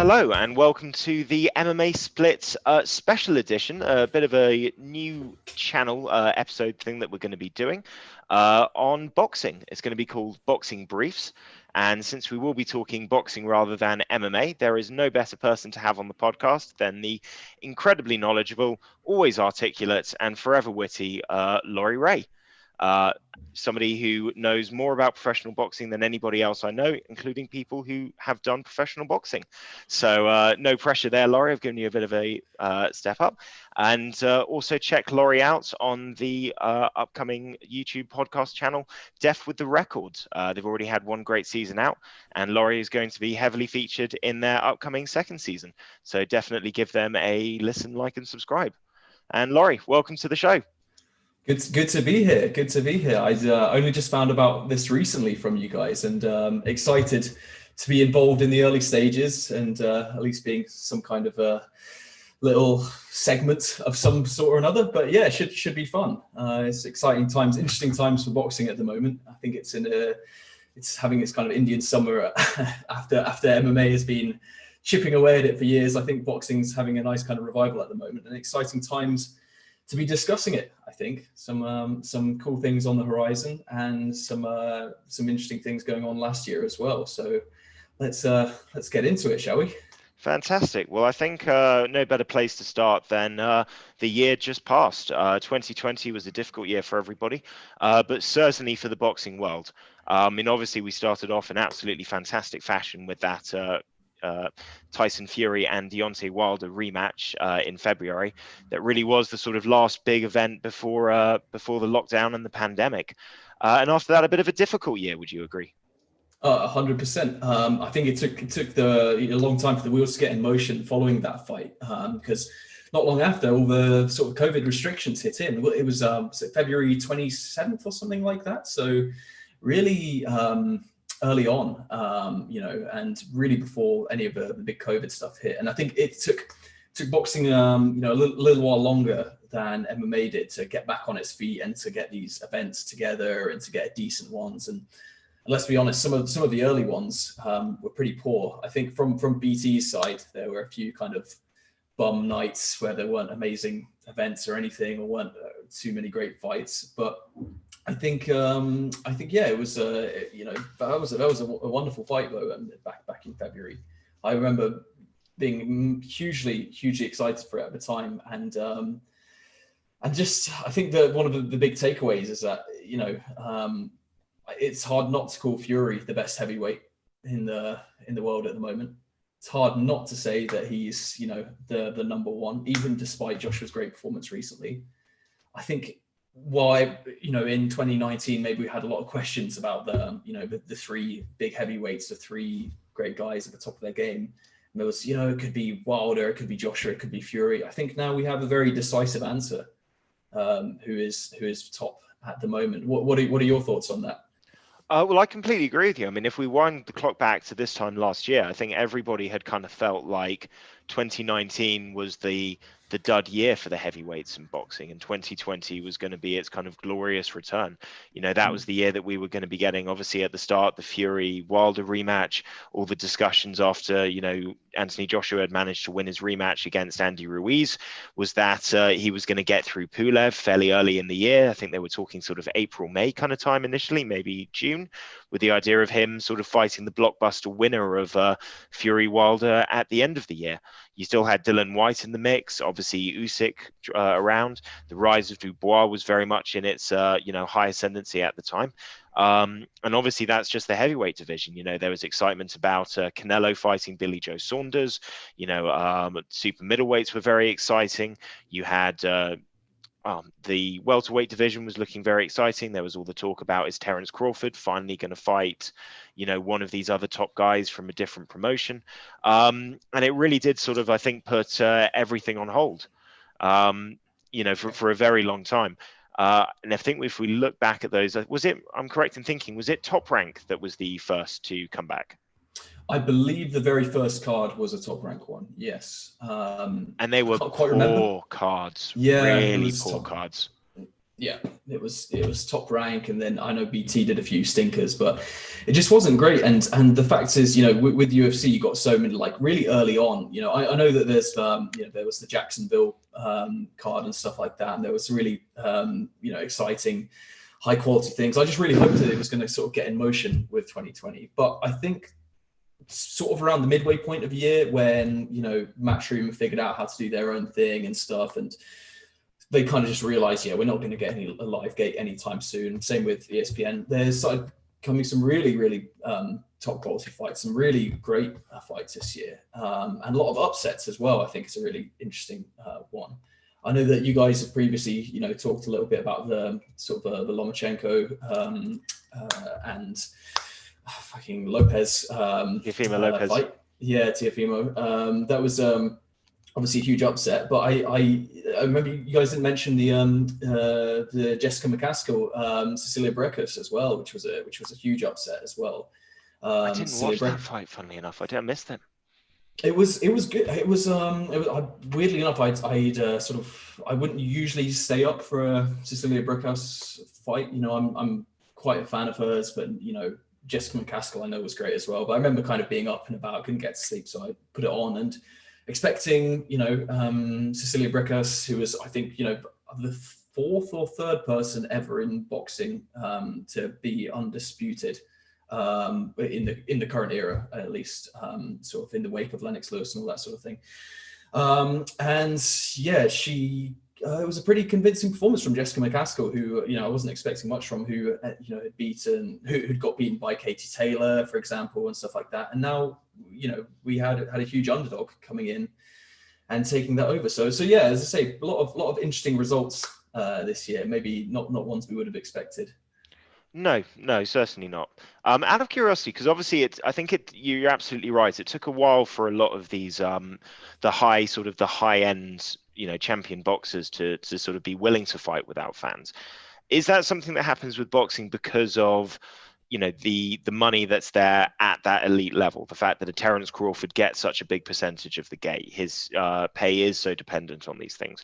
Hello and welcome to the MMA Split special edition, a bit of a new channel episode thing that we're going to be doing on boxing. It's going to be called Boxing Briefs. And since we will be talking boxing rather than MMA, there is no better person to have on the podcast than the incredibly knowledgeable, always articulate and forever witty Laurie Rae. Somebody who knows more about professional boxing than anybody else I know, including people who have done professional boxing. So no pressure there, Laurie. I've given you a bit of a step up. And also check Laurie out on the upcoming YouTube podcast channel, Deaf with the Records. They've already had one great season out, and Laurie is going to be heavily featured in their upcoming second season. So definitely give them a listen, like, and subscribe. And Laurie, welcome to the show. Good to be here. Good to be here. I only just found about this recently from you guys, and excited to be involved in the early stages and at least being some kind of a little segment of some sort or another. But yeah, it should be fun. It's exciting times, interesting times for boxing at the moment. I think it's having its kind of Indian summer after MMA has been chipping away at it for years. I think boxing's having a nice kind of revival at the moment, and exciting times to be discussing it. I think some cool things on the horizon and some interesting things going on last year as well. So let's get into it, shall we? Fantastic. Well, I think no better place to start than the year just passed. 2020 was a difficult year for everybody, but certainly for the boxing world. I mean, obviously, we started off in absolutely fantastic fashion with that Tyson Fury and Deontay Wilder rematch in February. That really was the sort of last big event before the lockdown and the pandemic. And after that, a bit of a difficult year. Would you agree? 100%. I think it took a long time for the wheels to get in motion following that fight, because not long after, all the sort of COVID restrictions hit in. It was February 27th or something like that. So really early on, and really before any of the big COVID stuff hit. And I think it took boxing, a little while longer than MMA did to get back on its feet and to get these events together and to get decent ones. And let's be honest, some of the early ones were pretty poor. I think from BT's side, there were a few kind of bum nights where there weren't amazing events or anything, or weren't too many great fights. But I think yeah, it was that was a wonderful fight though, back in February. I remember being hugely excited for it at the time, and just I think that one of the big takeaways is that it's hard not to call Fury the best heavyweight in the world at the moment. It's hard not to say that he's the number one, even despite Joshua's great performance recently. I think why in 2019 maybe we had a lot of questions about the three big heavyweights, the three great guys at the top of their game. And there was it could be Wilder, it could be Joshua, it could be Fury. I think now we have a very decisive answer. Who is top at the moment? What are your thoughts on that? Well, I completely agree with you. I mean, if we wind the clock back to this time last year, I think everybody had kind of felt like 2019 was the dud year for the heavyweights in boxing, and 2020 was going to be its kind of glorious return. That was the year that we were going to be getting, obviously at the start, the Fury Wilder rematch, all the discussions after Anthony Joshua had managed to win his rematch against Andy Ruiz, was that he was going to get through Pulev fairly early in the year. I think they were talking sort of April, May kind of time initially, maybe June, with the idea of him sort of fighting the blockbuster winner of Fury Wilder at the end of the year. You still had Dylan White in the mix, obviously Usyk around. The rise of Dubois was very much in its high ascendancy at the time. And obviously that's just the heavyweight division. There was excitement about Canelo fighting Billy Joe Saunders. Super middleweights were very exciting. You had the welterweight division was looking very exciting. There was all the talk about, is Terence Crawford finally going to fight, one of these other top guys from a different promotion? And it really did sort of, I think, put everything on hold, for a very long time. And I think if we look back at those, I'm correct in thinking, was it Top Rank that was the first to come back? I believe the very first card was a Top Rank one, yes. And they were poor cards, really poor cards. Yeah, it was top rank, and then I know BT did a few stinkers, but it just wasn't great. And the fact is, with UFC, you got so many like really early on. I know that there's there was the Jacksonville card and stuff like that, and there was really exciting, high quality things. I just really hoped that it was going to sort of get in motion with 2020, but I think sort of around the midway point of the year when Matchroom figured out how to do their own thing and stuff, and they kind of just realized, we're not going to get a live gate anytime soon. Same with ESPN. There's started coming some really, really top quality fights, some really great fights this year, and a lot of upsets as well. I think it's a really interesting one. I know that you guys have previously, talked a little bit about the sort of the Lomachenko and fucking Lopez Teofimo Lopez fight. Yeah, Teofimo. That was obviously a huge upset, but I remember you guys didn't mention the Jessica McCaskill, Cecilia Brækhus as well, which was a huge upset as well. I didn't watch that fight. Funnily enough, I missed it. It was good. It was weirdly enough, I wouldn't usually stay up for a Cecilia Brækhus fight. I'm quite a fan of hers, but Jessica McCaskill I know was great as well. But I remember kind of being up and about, couldn't get to sleep, so I put it on and expecting, Cecilia Brækhus, who was, I think, the fourth or third person ever in boxing to be undisputed in the current era, at least, sort of in the wake of Lennox Lewis and all that sort of thing. It was a pretty convincing performance from Jessica McCaskill, who I wasn't expecting much from, who'd got beaten by Katie Taylor, for example, and stuff like that. And now we had a huge underdog coming in and taking that over. So yeah, as I say, a lot of interesting results this year. Maybe not ones we would have expected. No, certainly not. Out of curiosity, because obviously you're absolutely right. It took a while for a lot of these the high end champion boxers to sort of be willing to fight without fans. Is that something that happens with boxing because of the money that's there at that elite level? The fact that a Terence Crawford gets such a big percentage of the gate, his pay is so dependent on these things.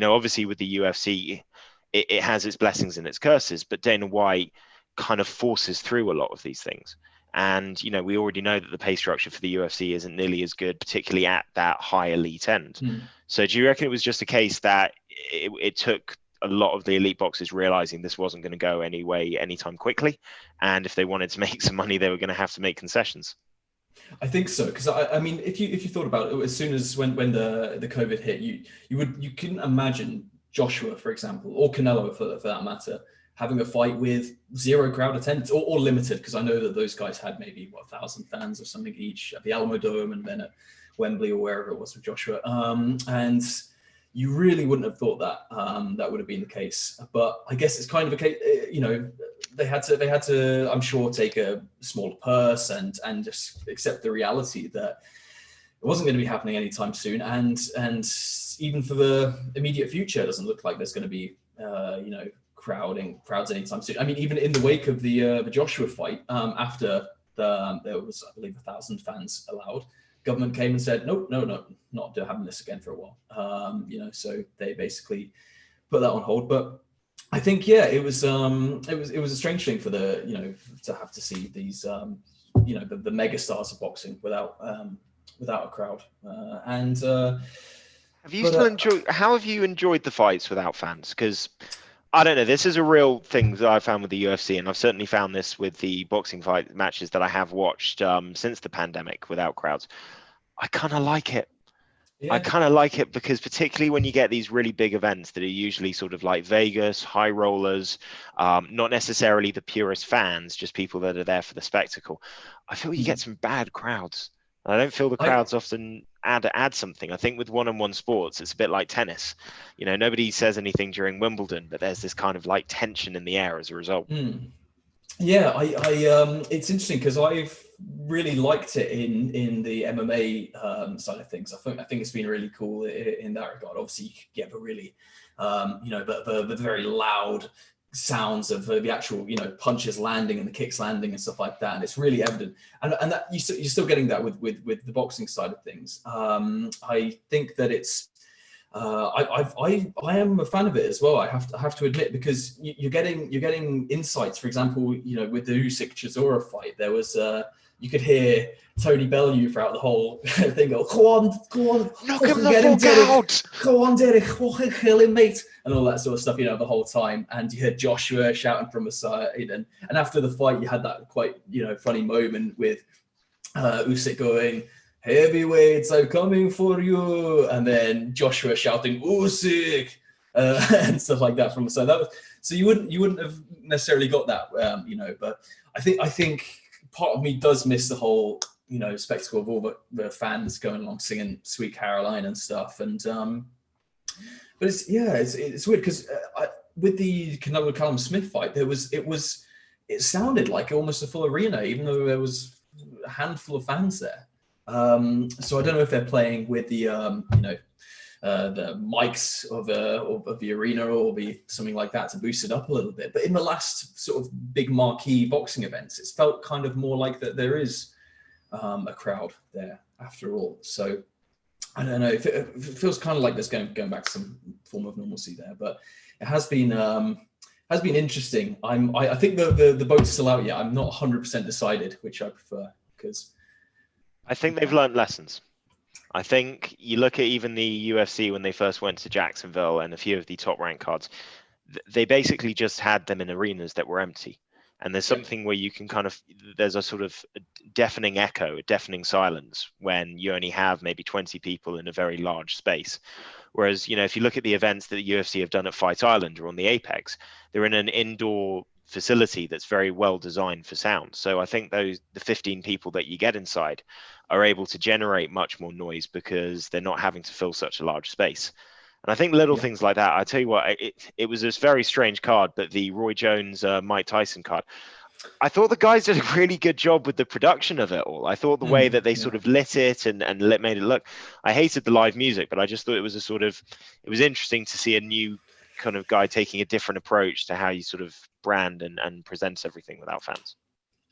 Obviously with the UFC, it has its blessings and its curses, but Dana White kind of forces through a lot of these things. And, we already know that the pay structure for the UFC isn't nearly as good, particularly at that high elite end. So do you reckon it was just a case that it took a lot of the elite boxers realizing this wasn't going to go anytime quickly, and if they wanted to make some money, they were going to have to make concessions? I think so, because I mean, if you thought about it, as soon as when the COVID hit, you couldn't imagine Joshua, for example, or Canelo for that matter, having a fight with zero crowd attendance or limited, because I know that those guys had maybe 1,000 fans or something each at the Alamo Dome and then at Wembley or wherever it was with Joshua. And you really wouldn't have thought that that would have been the case. But I guess it's kind of a case, they had to, I'm sure, take a smaller purse and just accept the reality that it wasn't going to be happening anytime soon. And even for the immediate future, it doesn't look like there's going to be, crowds anytime soon. I mean, even in the wake of the Joshua fight, after there was, I believe, 1,000 fans allowed, government came and said, no, not having this again for a while. So they basically put that on hold. But I think, it was a strange thing for to have to see these, the mega stars of boxing without a crowd. How have you enjoyed the fights without fans? Because I don't know, this is a real thing that I found with the UFC, and I've certainly found this with the boxing fight matches that I have watched since the pandemic without crowds. I kind of like it. Yeah. I kind of like it because particularly when you get these really big events that are usually sort of like Vegas, high rollers, not necessarily the purest fans, just people that are there for the spectacle. I feel you get some bad crowds. I don't feel the crowds often add something. I think with one-on-one sports, it's a bit like tennis. Nobody says anything during Wimbledon, but there's this kind of like tension in the air as a result. Yeah, it's interesting because I've really liked it in the MMA side of things. I think it's been really cool in that regard. Obviously, you get the really, the very loud sounds of the actual punches landing and the kicks landing and stuff like that, and it's really evident, and that you're still getting that with the boxing side of things. I think that it's I am a fan of it as well. I have to admit, because you're getting insights. For example, with the Usyk Chisora fight, there was you could hear Tony Bellew throughout the whole thing go, go on, knock him the fuck out, go on, Derek, kill him, mate, and all that sort of stuff, the whole time. And you heard Joshua shouting from the side, and after the fight, you had that quite funny moment with Usyk going, "Heavyweights are coming for you," and then Joshua shouting "Usyk" and stuff like that from the side. So you wouldn't have necessarily got that, But I think part of me does miss the whole spectacle of all the fans going along singing "Sweet Caroline" and stuff. And but it's weird because with the Canelo Callum Smith fight, it sounded like almost a full arena, even though there was a handful of fans there. So I don't know if they're playing with the the mics of the arena or something like that to boost it up a little bit. But in the last sort of big marquee boxing events, it's felt kind of more like that there is a crowd there after all. So I don't know. It feels kind of like there's going back to some form of normalcy there. But it has been interesting. I think the boat's still out yet. I'm not 100% decided which I prefer, because I think they've learned lessons. I think you look at even the UFC when they first went to Jacksonville and a few of the top ranked cards, they basically just had them in arenas that were empty. And there's something where you can there's a sort of deafening echo, a deafening silence when you only have maybe 20 people in a very large space. Whereas, if you look at the events that the UFC have done at Fight Island or on the Apex, they're in an indoor facility that's very well designed for sound. So I think the 15 people that you get inside are able to generate much more noise because they're not having to fill such a large space. And I think little things like that, I tell you what, it was this very strange card, but the Roy Jones, Mike Tyson card, I thought the guys did a really good job with the production of it all. I thought the way that they sort of lit it and made it look, I hated the live music, but I just thought it was it was interesting to see a new kind of guy taking a different approach to how you sort of brand and presents everything without fans.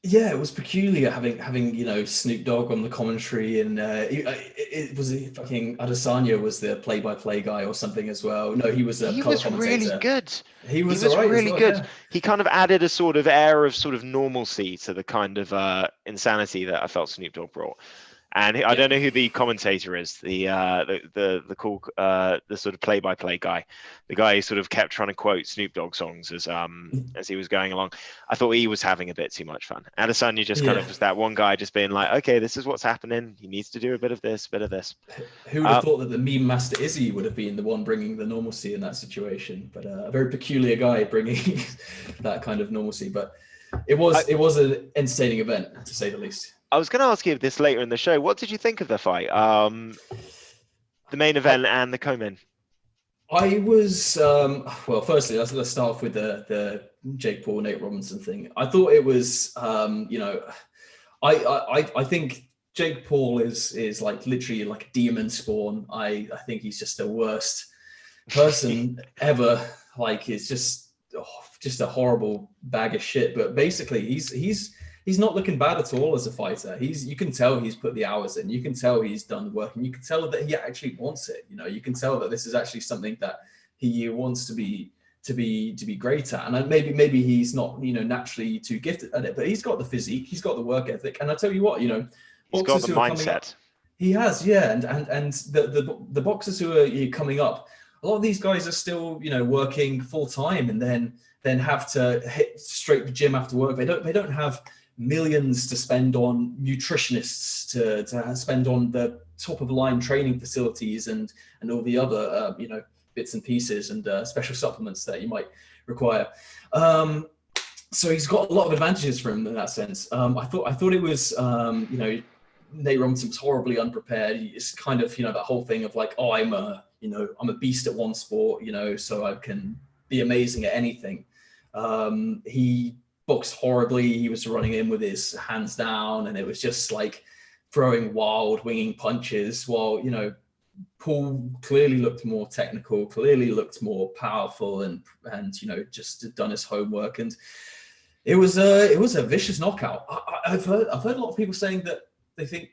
Yeah, it was peculiar having Snoop Dogg on the commentary, and it was fucking Adesanya was the play-by-play guy or something as well. No, he was a color commentator. Really good. He was really well, good. Yeah. He kind of added a sort of air of sort of normalcy to the kind of insanity that I felt Snoop Dogg brought. And I don't know who the commentator is, the cool the sort of play-by-play guy, the guy who sort of kept trying to quote Snoop Dogg songs as he was going along. I thought he was having a bit too much fun. Adesanya just kind of was that one guy just being like, okay, this is what's happening. He needs to do a bit of this, bit of this. Who would have thought that the meme master Izzy would have been the one bringing the normalcy in that situation? But a very peculiar guy bringing that kind of normalcy. But it was an entertaining event, to say the least. I was going to ask you this later in the show. What did you think of the fight? The main event and the co-main? I was, well, firstly, let's start off with the Jake Paul, Nate Robinson thing. I thought it was, I think Jake Paul is like literally like a demon spawn. I think he's just the worst person ever. Like, it's just a horrible bag of shit. But basically, he's not looking bad at all as a fighter. You can tell he's put the hours in. You can tell he's done the work, and you can tell that he actually wants it. You can tell that this is actually something that he wants to be great at. And maybe he's not naturally too gifted at it, but he's got the physique, he's got the work ethic. And I tell you what, he's got the mindset. He has, yeah. And the boxers who are coming up, a lot of these guys are still working full time, and then have to hit straight the gym after work. They don't have millions to spend on nutritionists, to spend on the top of the line training facilities and all the other bits and pieces and special supplements that you might require. So he's got a lot of advantages for him in that sense. I thought it was Nate Robinson was horribly unprepared. It's kind of that whole thing of like, oh, I'm a beast at one sport, so I can be amazing at anything. He boxed horribly. He was running in with his hands down, and it was just like throwing wild winging punches, while Paul clearly looked more technical, clearly looked more powerful, and just done his homework. And it was a vicious knockout. I've heard a lot of people saying that they think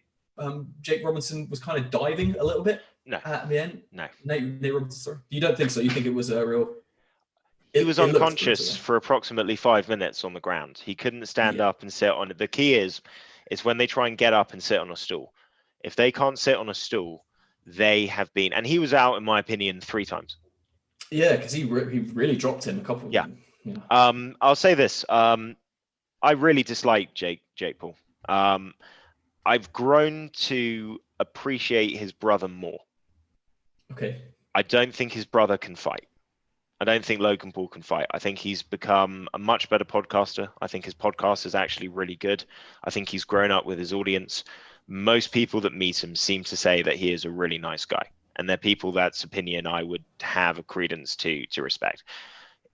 Jake Robinson was kind of diving a little bit No, at the end? no. Nate Robinson, sorry. You don't think so? You think it was a real... He was It looked unconscious brutal. for approximately 5 minutes on the ground. He couldn't stand up and sit on it. The key is when they try and get up and sit on a stool. If they can't sit on a stool, they have been, and he was out, in my opinion, 3 times. Yeah, because he really dropped him a couple of them. Yeah. I'll say this. I really dislike Jake Paul. I've grown to appreciate his brother more. Okay. I don't think his brother can fight. I don't think Logan Paul can fight. I think he's become a much better podcaster. I think his podcast is actually really good. I think he's grown up with his audience. Most people that meet him seem to say that he is a really nice guy. And they're people that's opinion I would have a credence to respect.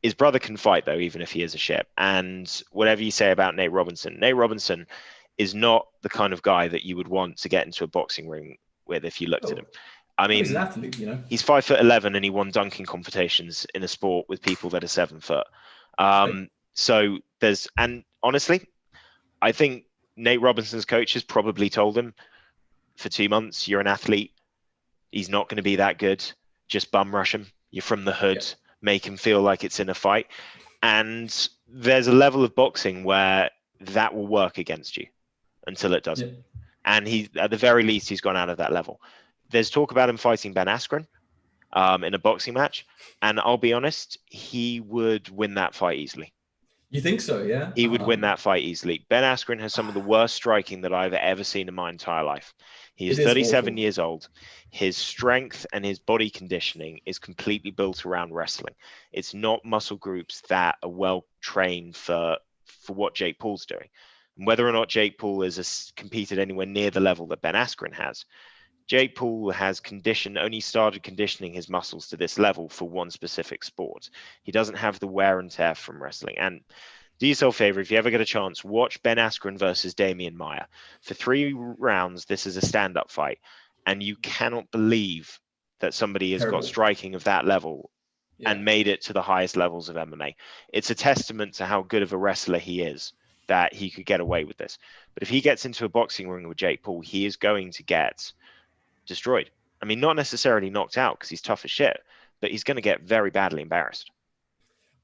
His brother can fight, though, even if he is a shit. And whatever you say about Nate Robinson is not the kind of guy that you would want to get into a boxing ring with if you looked at him. I mean, he's an athlete, he's 5'11" and he won dunking competitions in a sport with people that are 7 foot. So and honestly, I think Nate Robinson's coach has probably told him for 2 months, you're an athlete. He's not going to be that good. Just bum rush him. You're from the hood. Yeah. Make him feel like it's in a fight. And there's a level of boxing where that will work against you until it doesn't. Yeah. And at the very least, he's gone out of that level. There's talk about him fighting Ben Askren in a boxing match. And I'll be honest, he would win that fight easily. You think so, yeah? He would win that fight easily. Ben Askren has some of the worst striking that I've ever seen in my entire life. He is 37 years old. His strength and his body conditioning is completely built around wrestling. It's not muscle groups that are well trained for what Jake Paul's doing. And whether or not Jake Paul has competed anywhere near the level that Ben Askren has, Jake Paul has only started conditioning his muscles to this level for one specific sport. He doesn't have the wear and tear from wrestling. And do yourself a favor, if you ever get a chance, watch Ben Askren versus Damian Maia. For 3 rounds, this is a stand-up fight. And you cannot believe that somebody has got striking of that level and made it to the highest levels of MMA. It's a testament to how good of a wrestler he is that he could get away with this. But if he gets into a boxing ring with Jake Paul, he is going to get destroyed. I mean, not necessarily knocked out because he's tough as shit, but he's going to get very badly embarrassed.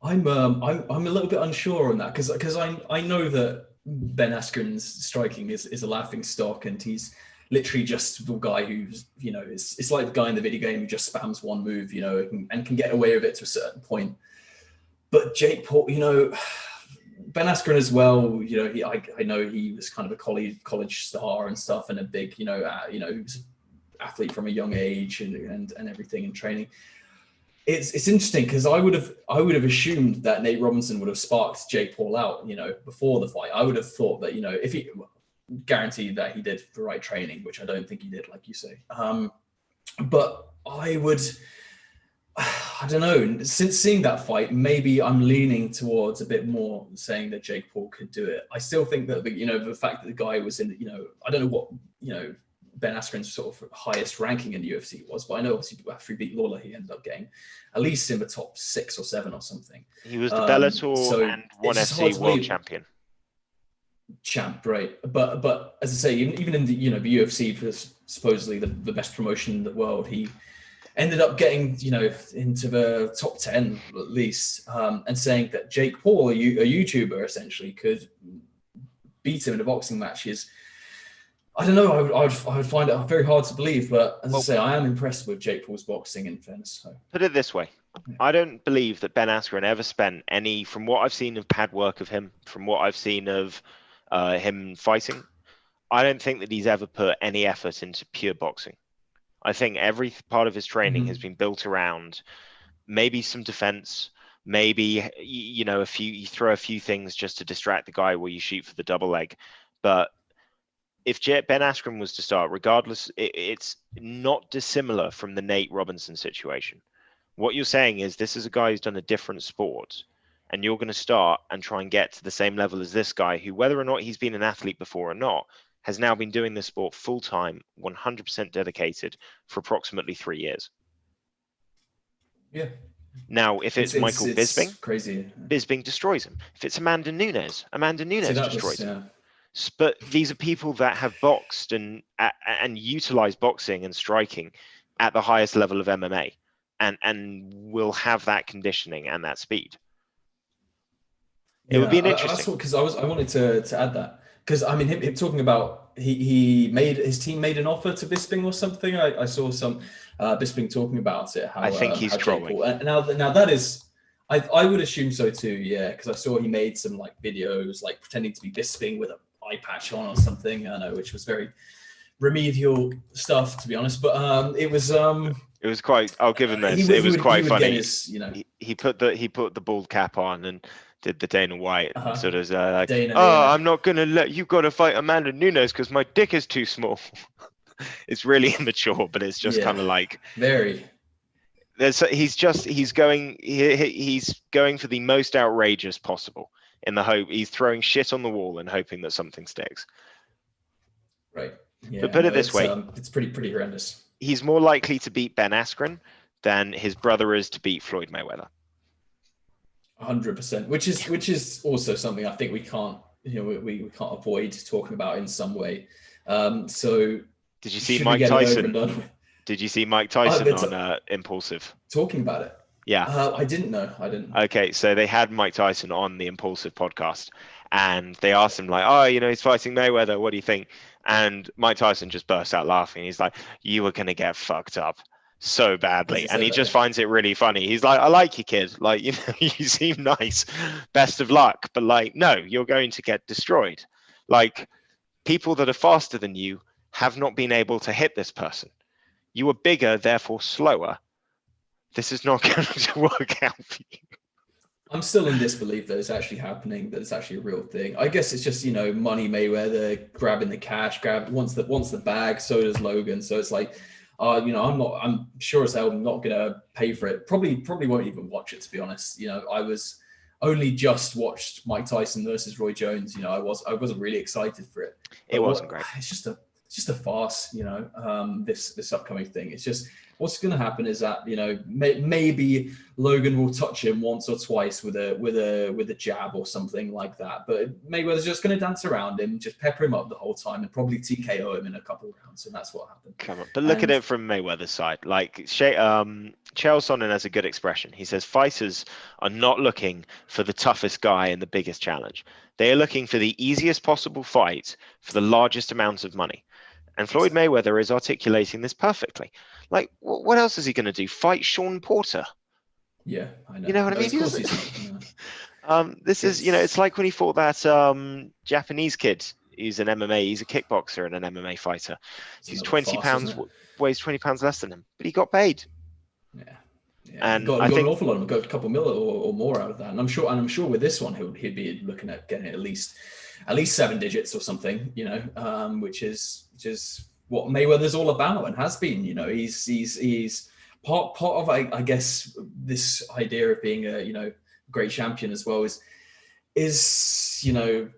I'm a little bit unsure on that because I know that Ben Askren's striking is a laughing stock, and he's literally just the guy who's, it's like the guy in the video game who just spams one move, and can get away with it to a certain point. But Jake Paul, Ben Askren as well, I know he was kind of a college star and stuff, and a big, he was an athlete from a young age and everything in training. It's interesting because I would have assumed that Nate Robinson would have sparked Jake Paul out, before the fight. I would have thought that, if he guaranteed that he did the right training, which I don't think he did, like you say. But I don't know. Since seeing that fight, maybe I'm leaning towards a bit more saying that Jake Paul could do it. I still think that the fact that the guy was in, I don't know what Ben Askren's sort of highest ranking in the UFC was, but I know obviously after he beat Lawler, he ended up getting at least in the top 6 or 7 or something. He was the Bellator and ONE FC world champion. Right? But as I say, even in the the UFC was supposedly the best promotion in the world, he ended up getting into the top 10 at least, and saying that Jake Paul, a YouTuber essentially, could beat him in a boxing match is, I don't know. I would find it very hard to believe, but as I say, I am impressed with Jake Paul's boxing, in fairness. So. Put it this way. I don't believe that Ben Askren ever spent any, from what I've seen of pad work of him, from what I've seen of him fighting, I don't think that he's ever put any effort into pure boxing. I think every part of his training has been built around maybe some defense, maybe, you throw a few things just to distract the guy where you shoot for the double leg. But if Ben Askren was to start, regardless, it's not dissimilar from the Nate Robinson situation. What you're saying is this is a guy who's done a different sport, and you're going to start and try and get to the same level as this guy who, whether or not he's been an athlete before or not, has now been doing this sport full-time, 100% dedicated for approximately 3 years. Yeah. Now, if it's Michael Bisping, crazy. Bisping destroys him. If it's Amanda Nunes destroys him. But these are people that have boxed and utilize boxing and striking at the highest level of MMA, and will have that conditioning and that speed. It would be an interesting. That's what, because I wanted to add that, because I mean him talking about his team made an offer to Bisping or something. I saw some Bisping talking about it. How I think he's trolling. Now that is, I would assume so too. Yeah, because I saw he made some like videos like pretending to be Bisping with an eye patch on or something. I know, which was very remedial stuff, to be honest. But it was quite. I'll give him this. It was quite funny. He put the bald cap on and did the Dana White, sort of like, Dana, I'm not gonna let you go to fight Amanda Nunes because my dick is too small. It's really immature, but it's just kind of like very. He's going for the most outrageous possible in the hope he's throwing shit on the wall and hoping that something sticks. Right. Yeah, but put it this way, it's pretty horrendous. He's more likely to beat Ben Askren than his brother is to beat Floyd Mayweather. 100%, which is also something I think we can't can't avoid talking about in some way. So did you see Mike Tyson? Did you see Mike Tyson on Impulsive talking about it? Yeah, I didn't know. I didn't. Okay, so they had Mike Tyson on the Impulsive podcast, and they asked him like, he's fighting Mayweather. What do you think? And Mike Tyson just burst out laughing. He's like, "You were gonna get fucked up so badly," and he just finds it really funny. He's like, "I like you, kid. Like, you seem nice. Best of luck, but like, no, you're going to get destroyed. Like, people that are faster than you have not been able to hit this person. You are bigger, therefore slower. This is not going to work out for you." I'm still in disbelief that it's actually happening, that it's actually a real thing. I guess it's just, Money Mayweather grabbing the cash, wants the bag, so does Logan. So it's like, I'm sure as hell not gonna pay for it. Probably won't even watch it, to be honest. I was only just watched Mike Tyson versus Roy Jones. I wasn't really excited for it. It wasn't great. It's just a farce. This upcoming thing. It's just, what's going to happen is that maybe Logan will touch him once or twice with a jab or something like that. But Mayweather's just going to dance around him, just pepper him up the whole time, and probably TKO him in a couple of rounds, and that's what happened. Come on, but look at it from Mayweather's side. Like Chael Sonnen has a good expression. He says fighters are not looking for the toughest guy and the biggest challenge. They are looking for the easiest possible fight for the largest amount of money. And Floyd Mayweather is articulating this perfectly. Like, what else is he going to do? Fight Sean Porter? Yeah, I know. You know what I mean? Of course he's not. It's like when he fought that Japanese kid. He's an MMA. He's a kickboxer and an MMA fighter. He's 20 pounds, weighs 20 pounds less than him, but he got paid. Yeah. And he got an awful lot of them, got a couple mil or more out of that. And I'm sure with this one he'd be looking at getting at least 7 digits or something, which is what Mayweather's all about and has been. He's part of I guess this idea of being a great champion as well is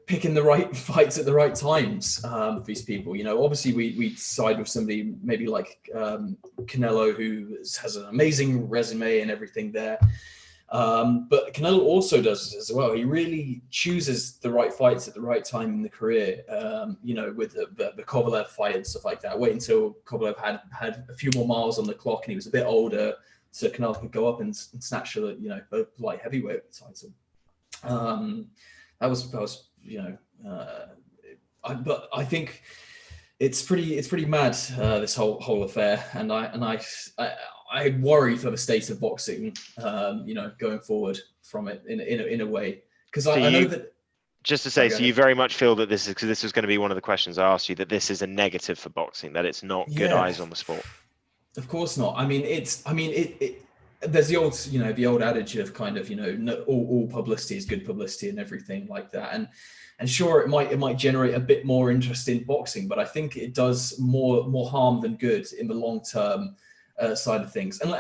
picking the right fights at the right times for these people. Obviously we side with somebody maybe like Canelo, who has an amazing resume and everything there. But Canelo also does as well. He really chooses the right fights at the right time in the career. With the Kovalev fight and stuff like that. Wait until Kovalev had a few more miles on the clock and he was a bit older, so Canelo could go up and snatch the light heavyweight title. That was but I think it's pretty mad, this whole affair, and I worry for the state of boxing, going forward from it in a way, because I know that. Just to say, so you very much feel that this is, because this was going to be one of the questions I asked you, that this is a negative for boxing, that it's not good eyes on the sport. Of course not. I mean, there's the old adage of kind of, all publicity is good publicity and everything like that. And sure, it might generate a bit more interest in boxing, but I think it does more harm than good in the long term side of things. And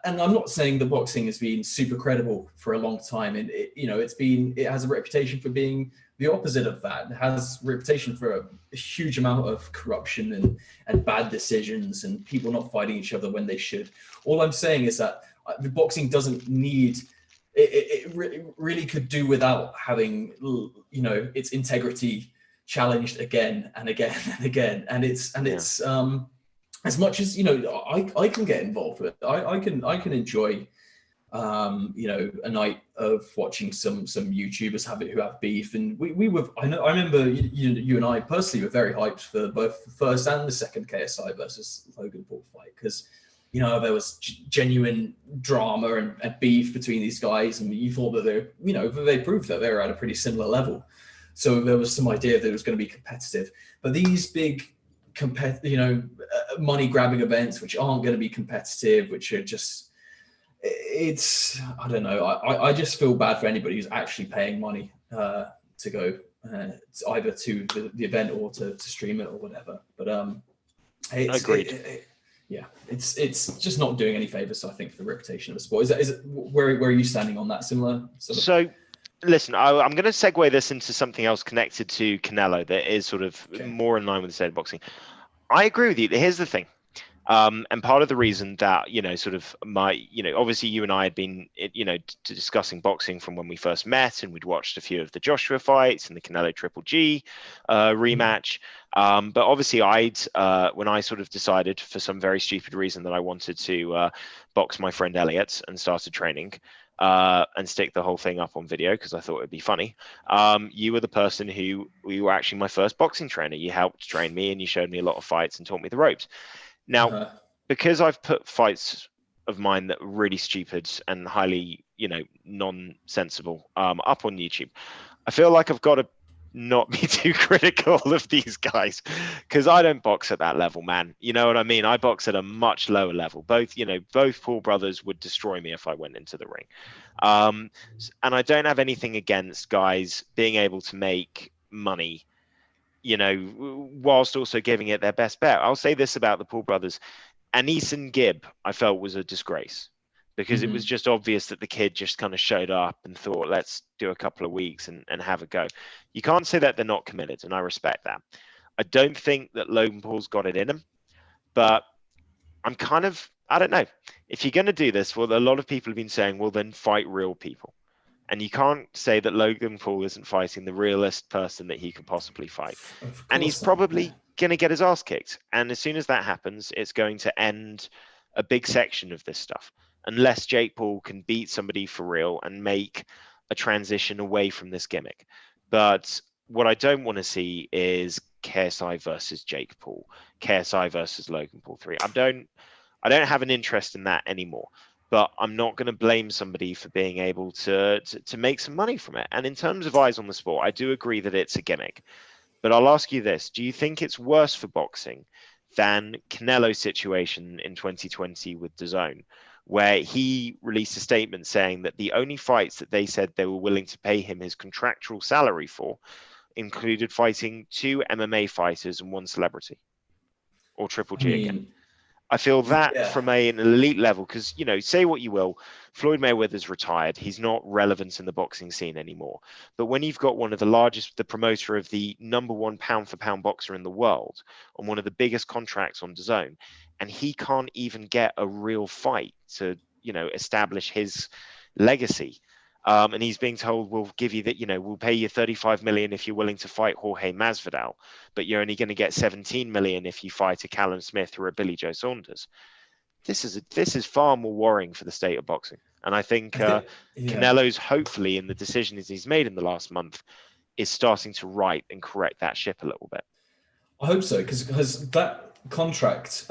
I'm not saying the boxing has been super credible for a long time, and it has a reputation for being the opposite of that. It has a reputation for a huge amount of corruption and bad decisions and people not fighting each other when they should. All I'm saying is that the boxing doesn't need. It really could do without having its integrity challenged again and again and again. And it's as much as, you know, I can get involved with it. I can enjoy, you know, a night of watching some YouTubers who have beef, and we were. I remember you and I personally were very hyped for both the first and the second KSI versus Logan Paul fight, because, you know, there was genuine drama and beef between these guys, and you thought that they, you know, they proved that they were at a pretty similar level. So there was some idea that it was going to be competitive, but these big you know, money grabbing events which aren't going to be competitive, which are just, it's, I don't know. I just feel bad for anybody who's actually paying money to go either to the event or to stream it or whatever. But Agreed. yeah, it's just not doing any favors, I think, for the reputation of the sport. Is it where are you standing on that? Similar sort of? So listen, I'm going to segue this into something else connected to Canelo that is sort of more in line with the state of boxing. I agree with you. Here's the thing. And part of the reason that, you know, sort of obviously you and I had been, you know, discussing boxing from when we first met, and we'd watched a few of the Joshua fights and the Canelo Triple G rematch. But obviously when I sort of decided for some very stupid reason that I wanted to box my friend Elliot and started training, and stick the whole thing up on video because I thought it'd be funny. You were the person you were actually my first boxing trainer. You helped train me and you showed me a lot of fights and taught me the ropes. Now, because I've put fights of mine that are really stupid and highly, you know, nonsensible up on YouTube, I feel like I've got to not be too critical of these guys, because I don't box at that level, man. You know what I mean? I box at a much lower level. Both Paul brothers would destroy me if I went into the ring. And I don't have anything against guys being able to make money, you know, whilst also giving it their best bet. I'll say this about the Paul brothers. Anis and Gibb, I felt, was a disgrace, because it was just obvious that the kid just kind of showed up and thought, let's do a couple of weeks and have a go. You can't say that they're not committed, and I respect that. I don't think that Logan Paul's got it in him, but I'm kind of, I don't know. If you're going to do this, well, a lot of people have been saying, well, then fight real people. And you can't say that Logan Paul isn't fighting the realest person that he could possibly fight. And he's probably going to get his ass kicked. And as soon as that happens, it's going to end a big section of this stuff, unless Jake Paul can beat somebody for real and make a transition away from this gimmick. But what I don't want to see is KSI versus Jake Paul, KSI versus Logan Paul 3. I don't have an interest in that anymore. But I'm not going to blame somebody for being able to make some money from it. And in terms of eyes on the sport, I do agree that it's a gimmick. But I'll ask you this. Do you think it's worse for boxing than Canelo's situation in 2020 with DAZN, where he released a statement saying that the only fights that they said they were willing to pay him his contractual salary for included fighting 2 MMA fighters and 1 celebrity, or Triple G again? I feel that from an elite level, because, you know, say what you will, Floyd Mayweather's retired. He's not relevant in the boxing scene anymore. But when you've got one of the largest, the promoter of the #1 pound for pound boxer in the world on one of the biggest contracts on DAZN, and he can't even get a real fight to, you know, establish his legacy. And he's being told, we'll give you that, you know, we'll pay you 35 million if you're willing to fight Jorge Masvidal, but you're only going to get 17 million if you fight a Callum Smith or a Billy Joe Saunders. This is far more worrying for the state of boxing. And I think Canelo's, hopefully, in the decisions he's made in the last month, is starting to right and correct that ship a little bit. I hope so, because that contract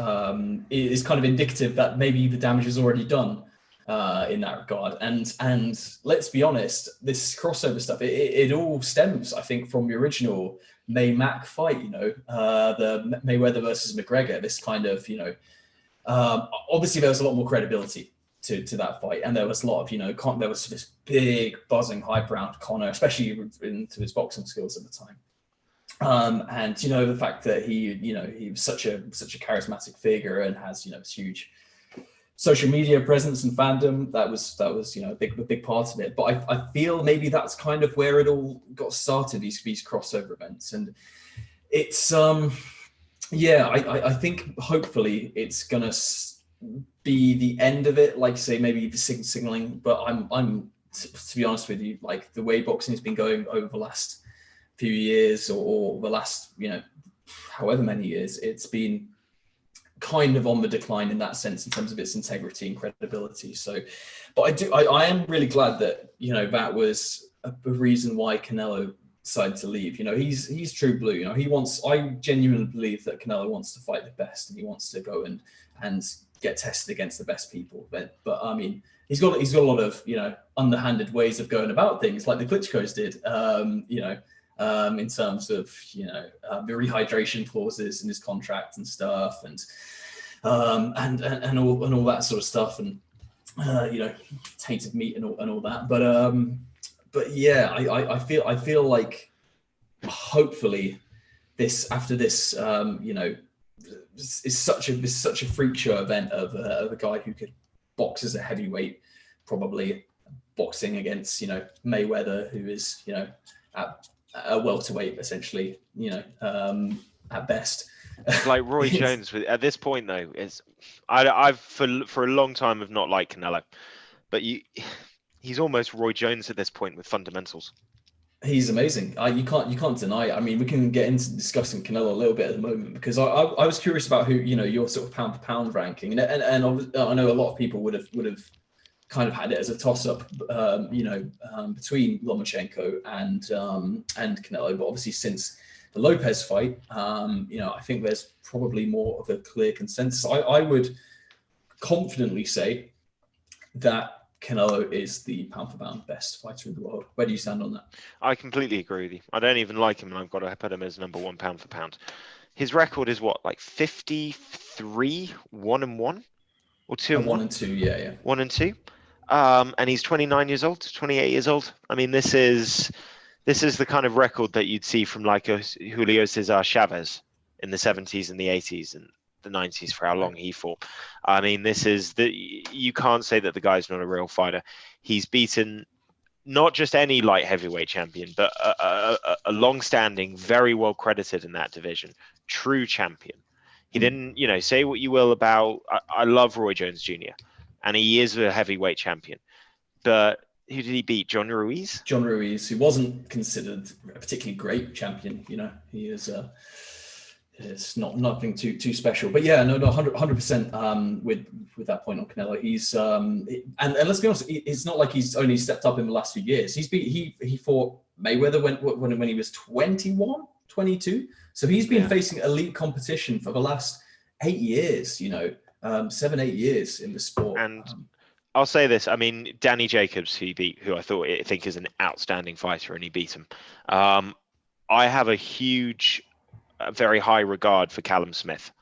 is kind of indicative that maybe the damage is already done. In that regard, and let's be honest, this crossover stuff, it all stems, I think, from the original May-Mac fight. You know, the Mayweather versus McGregor. This kind of, you know, obviously there was a lot more credibility to that fight, and there was a lot of, you know, there was this big buzzing hype around Conor, especially into his boxing skills at the time. And you know, the fact that he was such a charismatic figure and has, you know, this huge social media presence and fandom, that was you know, a big part of it. But I feel maybe that's kind of where it all got started, these crossover events. And it's I think hopefully it's gonna be the end of it, like say maybe the signaling. But I'm to be honest with you, like the way boxing has been going over the last few years, or the last, you know, however many years, it's been kind of on the decline in that sense in terms of its integrity and credibility. So, but I am really glad that, that was a reason why Canelo decided to leave. He's true blue. I genuinely believe that Canelo wants to fight the best, and he wants to go and get tested against the best people. But I mean, he's got a lot of underhanded ways of going about things, like the Klitschko's did. In terms of the rehydration clauses in his contract and stuff, and all that sort of stuff, and tainted meat and all that. But yeah, I feel like hopefully after this is such a freak show event of a guy who could box as a heavyweight, probably boxing against Mayweather, who is at a welterweight essentially, at best. Like Roy Jones at this point though, I've for a long time have not liked Canelo, but he's almost Roy Jones at this point with fundamentals. He's amazing. You can't deny it. I mean, we can get into discussing Canelo a little bit at the moment, because I was curious about who your sort of pound for pound ranking, and I know a lot of people would have kind of had it as a toss up, between Lomachenko and Canelo, but obviously since the Lopez fight, I think there's probably more of a clear consensus. I would confidently say that Canelo is the pound for pound best fighter in the world. Where do you stand on that? I completely agree with you. I don't even like him, and I've got to put him as number one pound for pound. His record is what, like 53, 1-1, or 2-1? 1-2, yeah. 1-2. And he's 29 years old, 28 years old. I mean, this is the kind of record that you'd see from like a Julio Cesar Chavez in the 70s and the 80s and the 90s for how long he fought. I mean, you can't say that the guy's not a real fighter. He's beaten not just any light heavyweight champion, but a long-standing, very well credited in that division, true champion. He didn't, say what you will about. I love Roy Jones Jr. and he is a heavyweight champion, but who did he beat? John Ruiz? John Ruiz, who wasn't considered a particularly great champion. He is. It's nothing too special, but yeah, no, 100% with that point on Canelo. He's and let's be honest, it's not like he's only stepped up in the last few years. He fought Mayweather when he was 21, 22. So he's been facing elite competition for the last 8 years. 7-8 years in the sport. And I'll say this: I mean, Danny Jacobs, who I think is an outstanding fighter, and he beat him. I have a very high regard for Callum Smith,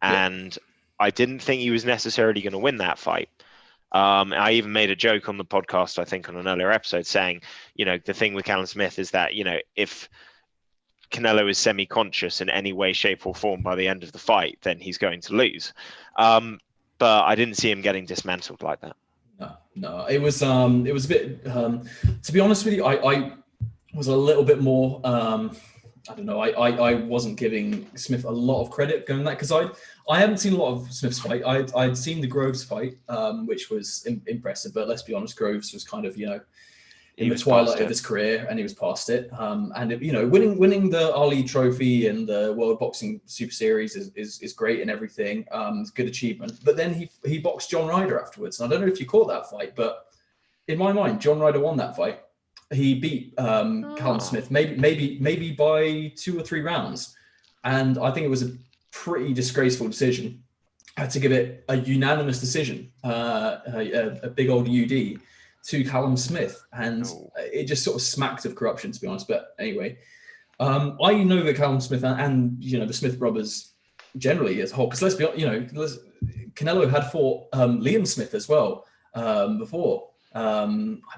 and I didn't think he was necessarily going to win that fight. I even made a joke on the podcast, I think on an earlier episode, saying, the thing with Callum Smith is that, if Canelo is semi-conscious in any way, shape or form by the end of the fight, then he's going to lose. But I didn't see him getting dismantled like that. No, it was a bit, to be honest with you, I was a little bit more, I don't know. I wasn't giving Smith a lot of credit going that, because I haven't seen a lot of Smith's fight. I'd seen the Groves fight, which was impressive, but let's be honest, Groves was kind of in the twilight of his career, and he was past it. And winning the Ali Trophy and the World Boxing Super Series is great and everything. It's a good achievement. But then he boxed John Ryder afterwards. And I don't know if you caught that fight, but in my mind, John Ryder won that fight. He beat Callum Smith maybe by 2 or 3 rounds, and I think it was a pretty disgraceful decision. I had to give it a unanimous decision, a big old UD to Callum Smith, and it just sort of smacked of corruption, to be honest. But anyway, I know that Callum Smith and the Smith brothers generally as a whole, because let's be honest, Canelo had fought Liam Smith as well before. I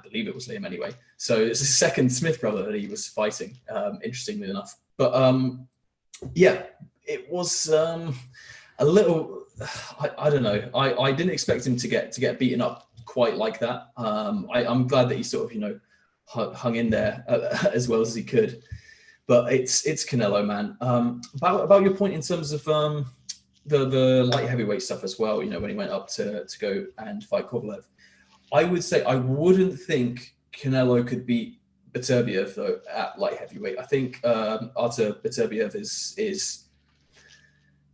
believe it was Liam anyway. So it's his second Smith brother that he was fighting, interestingly enough. But it was a little, I don't know. I didn't expect him to get beaten up quite like that. I'm glad that he sort of, hung in there as well as he could. But it's Canelo, man. About your point in terms of the light heavyweight stuff as well, when he went up to go and fight Kovalev. I would say I wouldn't think Canelo could beat Beterbiev though at light heavyweight. I think Artur Beterbiev is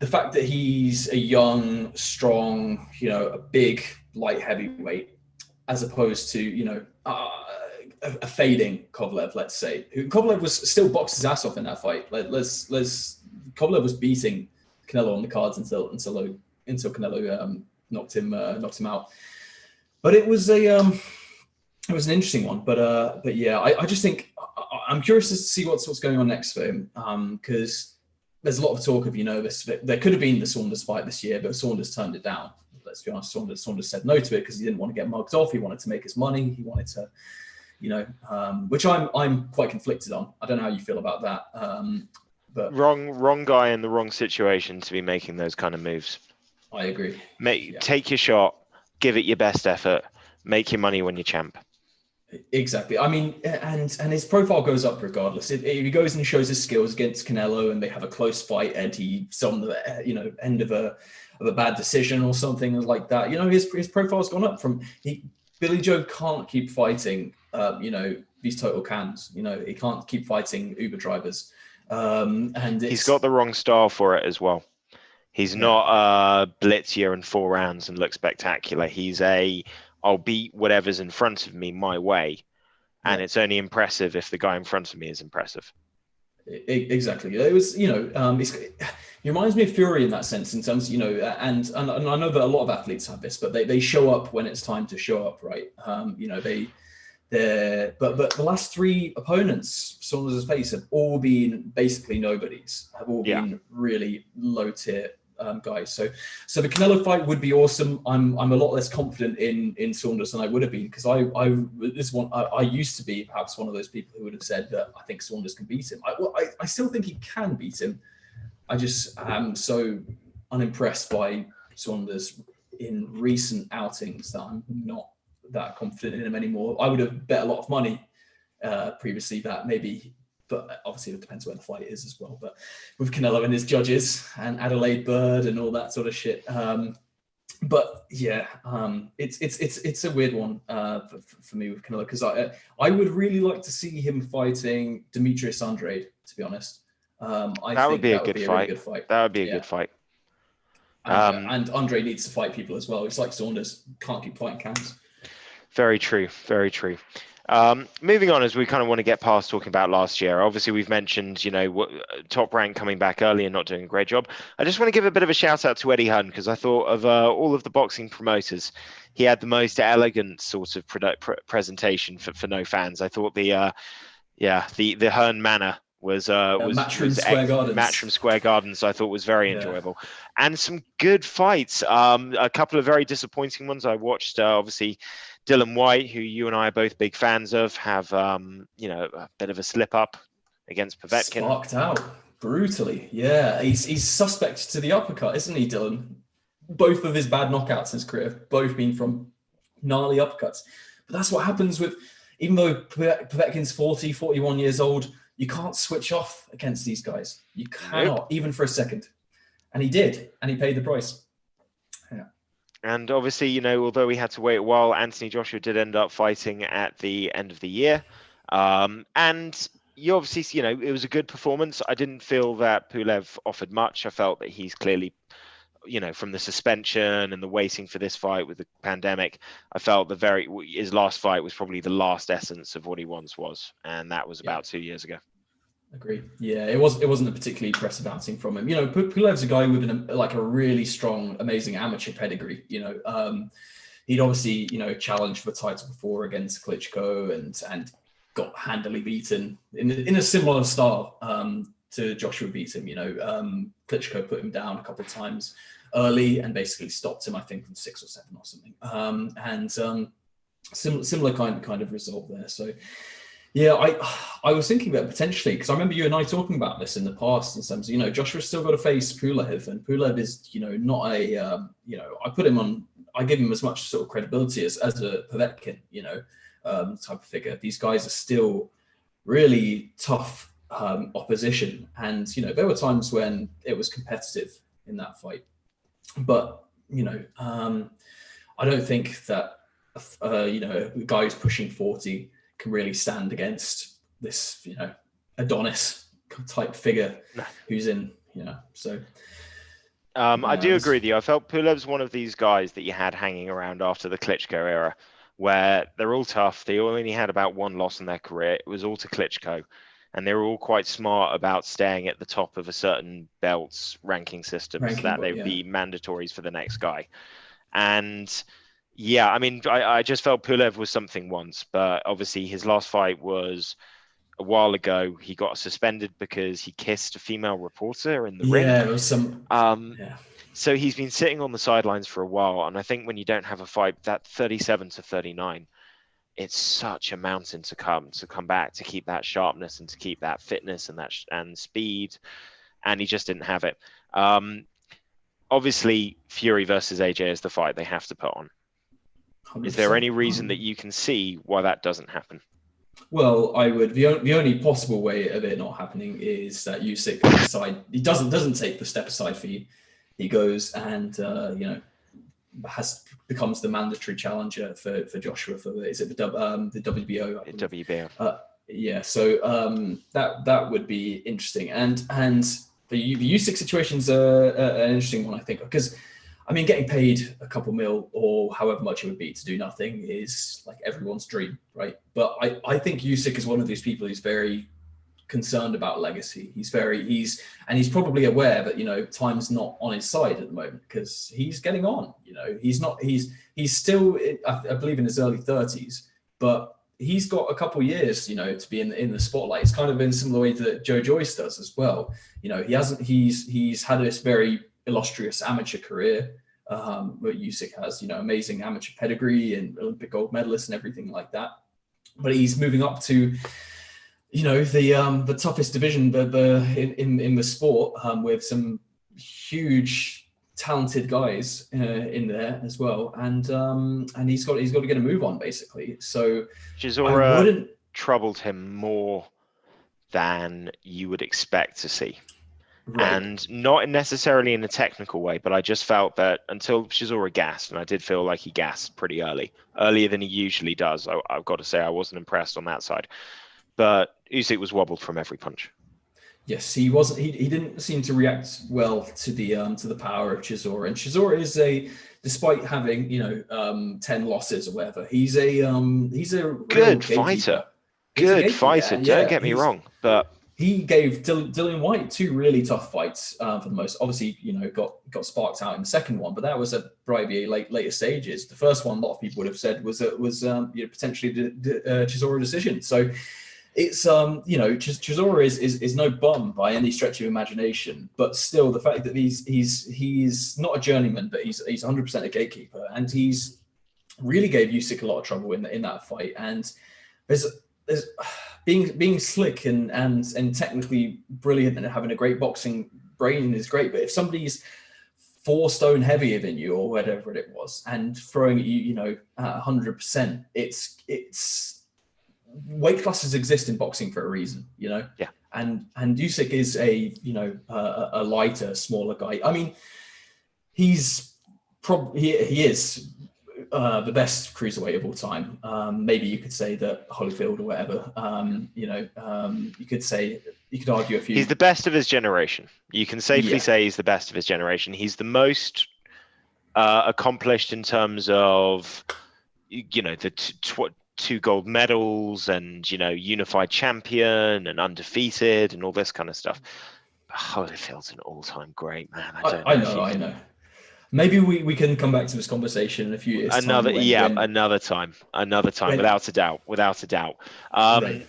the fact that he's a young, strong, a big light heavyweight, as opposed to, a fading Kovalev, let's say. Kovalev was still boxed his ass off in that fight. Kovalev was beating Canelo on the cards until Canelo knocked him out. But it was an interesting one. But yeah, I just think I'm curious to see what's going on next for him, because there's a lot of talk of, there could have been the Saunders fight this year, but Saunders turned it down. Let's be honest, Saunders said no to it because he didn't want to get mugged off. He wanted to make his money. He wanted to, which I'm quite conflicted on. I don't know how you feel about that. But wrong guy in the wrong situation to be making those kind of moves. I agree. Take your shot, give it your best effort, make your money when you're champ. Exactly. I mean, and his profile goes up regardless. If he goes and shows his skills against Canelo and they have a close fight and he's on the end of a bad decision or something like that, his profile's gone up. Billy Joe can't keep fighting these total cans. He can't keep fighting Uber drivers. And he's got the wrong style for it as well. He's not blitz you in 4 rounds and look spectacular. He's I'll beat whatever's in front of me my way. And it's only impressive if the guy in front of me is impressive. Exactly. It was, he reminds me of Fury in that sense, in terms, and I know that a lot of athletes have this, but they show up when it's time to show up, right? But the last 3 opponents Saunders has faced have all been basically nobodies, have all been really low tier guys. So the Canelo fight would be awesome. I'm a lot less confident in Saunders than I would have been, because I used to be perhaps one of those people who would have said that I think Saunders can beat him. I still think he can beat him. I just am so unimpressed by Saunders in recent outings that I'm not that confident in him anymore. I would have bet a lot of money previously that maybe, but obviously it depends where the fight is as well. But with Canelo and his judges and Adelaide Bird and all that sort of shit. But yeah, it's a weird one for me with Canelo, because I would really like to see him fighting Demetrius Andrade, to be honest. That would be a good fight. That would be a good fight. And Andre needs to fight people as well. It's like Saunders can't keep fighting cans. Very true. Very true. Moving on, as we kind of want to get past talking about last year, obviously we've mentioned, Top Rank coming back early and not doing a great job. I just want to give a bit of a shout out to Eddie Hearn, because I thought of all of the boxing promoters, he had the most elegant sort of presentation for no fans. I thought the Hearn Manor was Matchroom Square Gardens. Matchroom Square Gardens, I thought was very enjoyable, and some good fights. A couple of very disappointing ones I watched. Obviously, Dylan White, who you and I are both big fans of, have a bit of a slip up against Povetkin. Sparked out brutally. Yeah, he's suspect to the uppercut, isn't he, Dylan? Both of his bad knockouts in his career, both been from gnarly uppercuts. But that's what happens with, even though Povetkin's 40, 41 years old, you can't switch off against these guys. You cannot, even for a second. And he did, and he paid the price. Yeah. And obviously, although we had to wait a while, Anthony Joshua did end up fighting at the end of the year. And you obviously, it was a good performance. I didn't feel that Pulev offered much. I felt that he's clearly, from the suspension and the waiting for this fight with the pandemic, I felt his last fight was probably the last essence of what he once was. And that was about 2 years ago. Agreed. Yeah, it wasn't a particularly impressive outing from him. Pulev's a guy with a really strong, amazing amateur pedigree. He'd obviously, challenged for the title before against Klitschko and got handily beaten in a similar style to Joshua beat him. Klitschko put him down a couple of times early and basically stopped him, I think, from 6 or 7 or something. Similar kind of result there. So. Yeah, I was thinking that potentially, because I remember you and I talking about this in the past, in terms of, Joshua's still got to face Pulev, and Pulev is, not I give him as much sort of credibility as a Povetkin, type of figure. These guys are still really tough opposition, and, there were times when it was competitive in that fight. But, I don't think that, a guy who's pushing 40 can really stand against this, Adonis type figure who's in, so I do agree with you. I felt Pulev's one of these guys that you had hanging around after the Klitschko era, where they're all tough. They only had about one loss in their career. It was all to Klitschko, and they were all quite smart about staying at the top of a certain belt's ranking system so that they would be mandatories for the next guy. And yeah, I mean, I just felt Pulev was something once, but obviously his last fight was a while ago. He got suspended because he kissed a female reporter in the ring. Yeah, there was some. So he's been sitting on the sidelines for a while, and I think when you don't have a fight, that 37 to 39, it's such a mountain to come back, to keep that sharpness and to keep that fitness and and speed, and he just didn't have it. Obviously, Fury versus AJ is the fight they have to put on. 100%. Is there any reason that you can see why that doesn't happen? Well, I would. The only possible way of it not happening is that Usyk decide he doesn't take the step aside for you. He goes and becomes the mandatory challenger for Joshua for the WBO? WBO. Yeah. So that would be interesting, and the Usyk situation's an interesting one, I think, because I mean, getting paid a couple mil or however much it would be to do nothing is like everyone's dream, right? But I think Usyk is one of these people who's very concerned about legacy. He's probably aware that, time's not on his side at the moment because he's getting on, he's still, I believe, in his early 30s, but he's got a couple years, to be in the spotlight. It's kind of in a similar way that Joe Joyce does as well. He's had this very illustrious amateur career, where Usyk has, amazing amateur pedigree and Olympic gold medalist and everything like that. But he's moving up to, the toughest division in the sport, with some huge talented guys in there as well, and he's got to get a move on basically. So Chisora troubled him more than you would expect to see. Right. And not necessarily in a technical way, but I just felt that until Chisora gassed, and I did feel like he gassed pretty earlier than he usually does. I've got to say I wasn't impressed on that side, but Usyk was wobbled from every punch. Yes, he wasn't. He didn't seem to react well to the power of Chisora, and Chisora is despite having 10 losses or whatever, he's a good fighter. Good fighter. Don't get me wrong, but. He gave Dillian White 2 really tough fights for the most. Obviously, got sparked out in the second one, but that was at probably later stages. The first one, a lot of people would have said was potentially the Chisora decision. So it's Chisora is no bum by any stretch of imagination, but still the fact that he's not a journeyman, but he's 100% a gatekeeper, and he's really gave Usyk a lot of trouble in that fight. And there's being slick and technically brilliant and having a great boxing brain is great, but if somebody's 4 stone heavier than you or whatever it was and throwing at you, at 100%, it's weight classes exist in boxing for a reason, Yeah. And Usyk is a lighter, smaller guy. I mean, he is the best cruiserweight of all time. Maybe you could say that Holyfield or whatever. You could argue a few. He's the best of his generation. You can safely say he's the best of his generation. He's the most accomplished in terms of, the 2 gold medals and, unified champion and undefeated and all this kind of stuff. But Holyfield's an all-time great, man. I know. Maybe we can come back to this conversation in a few years. Another time, without a doubt. Right.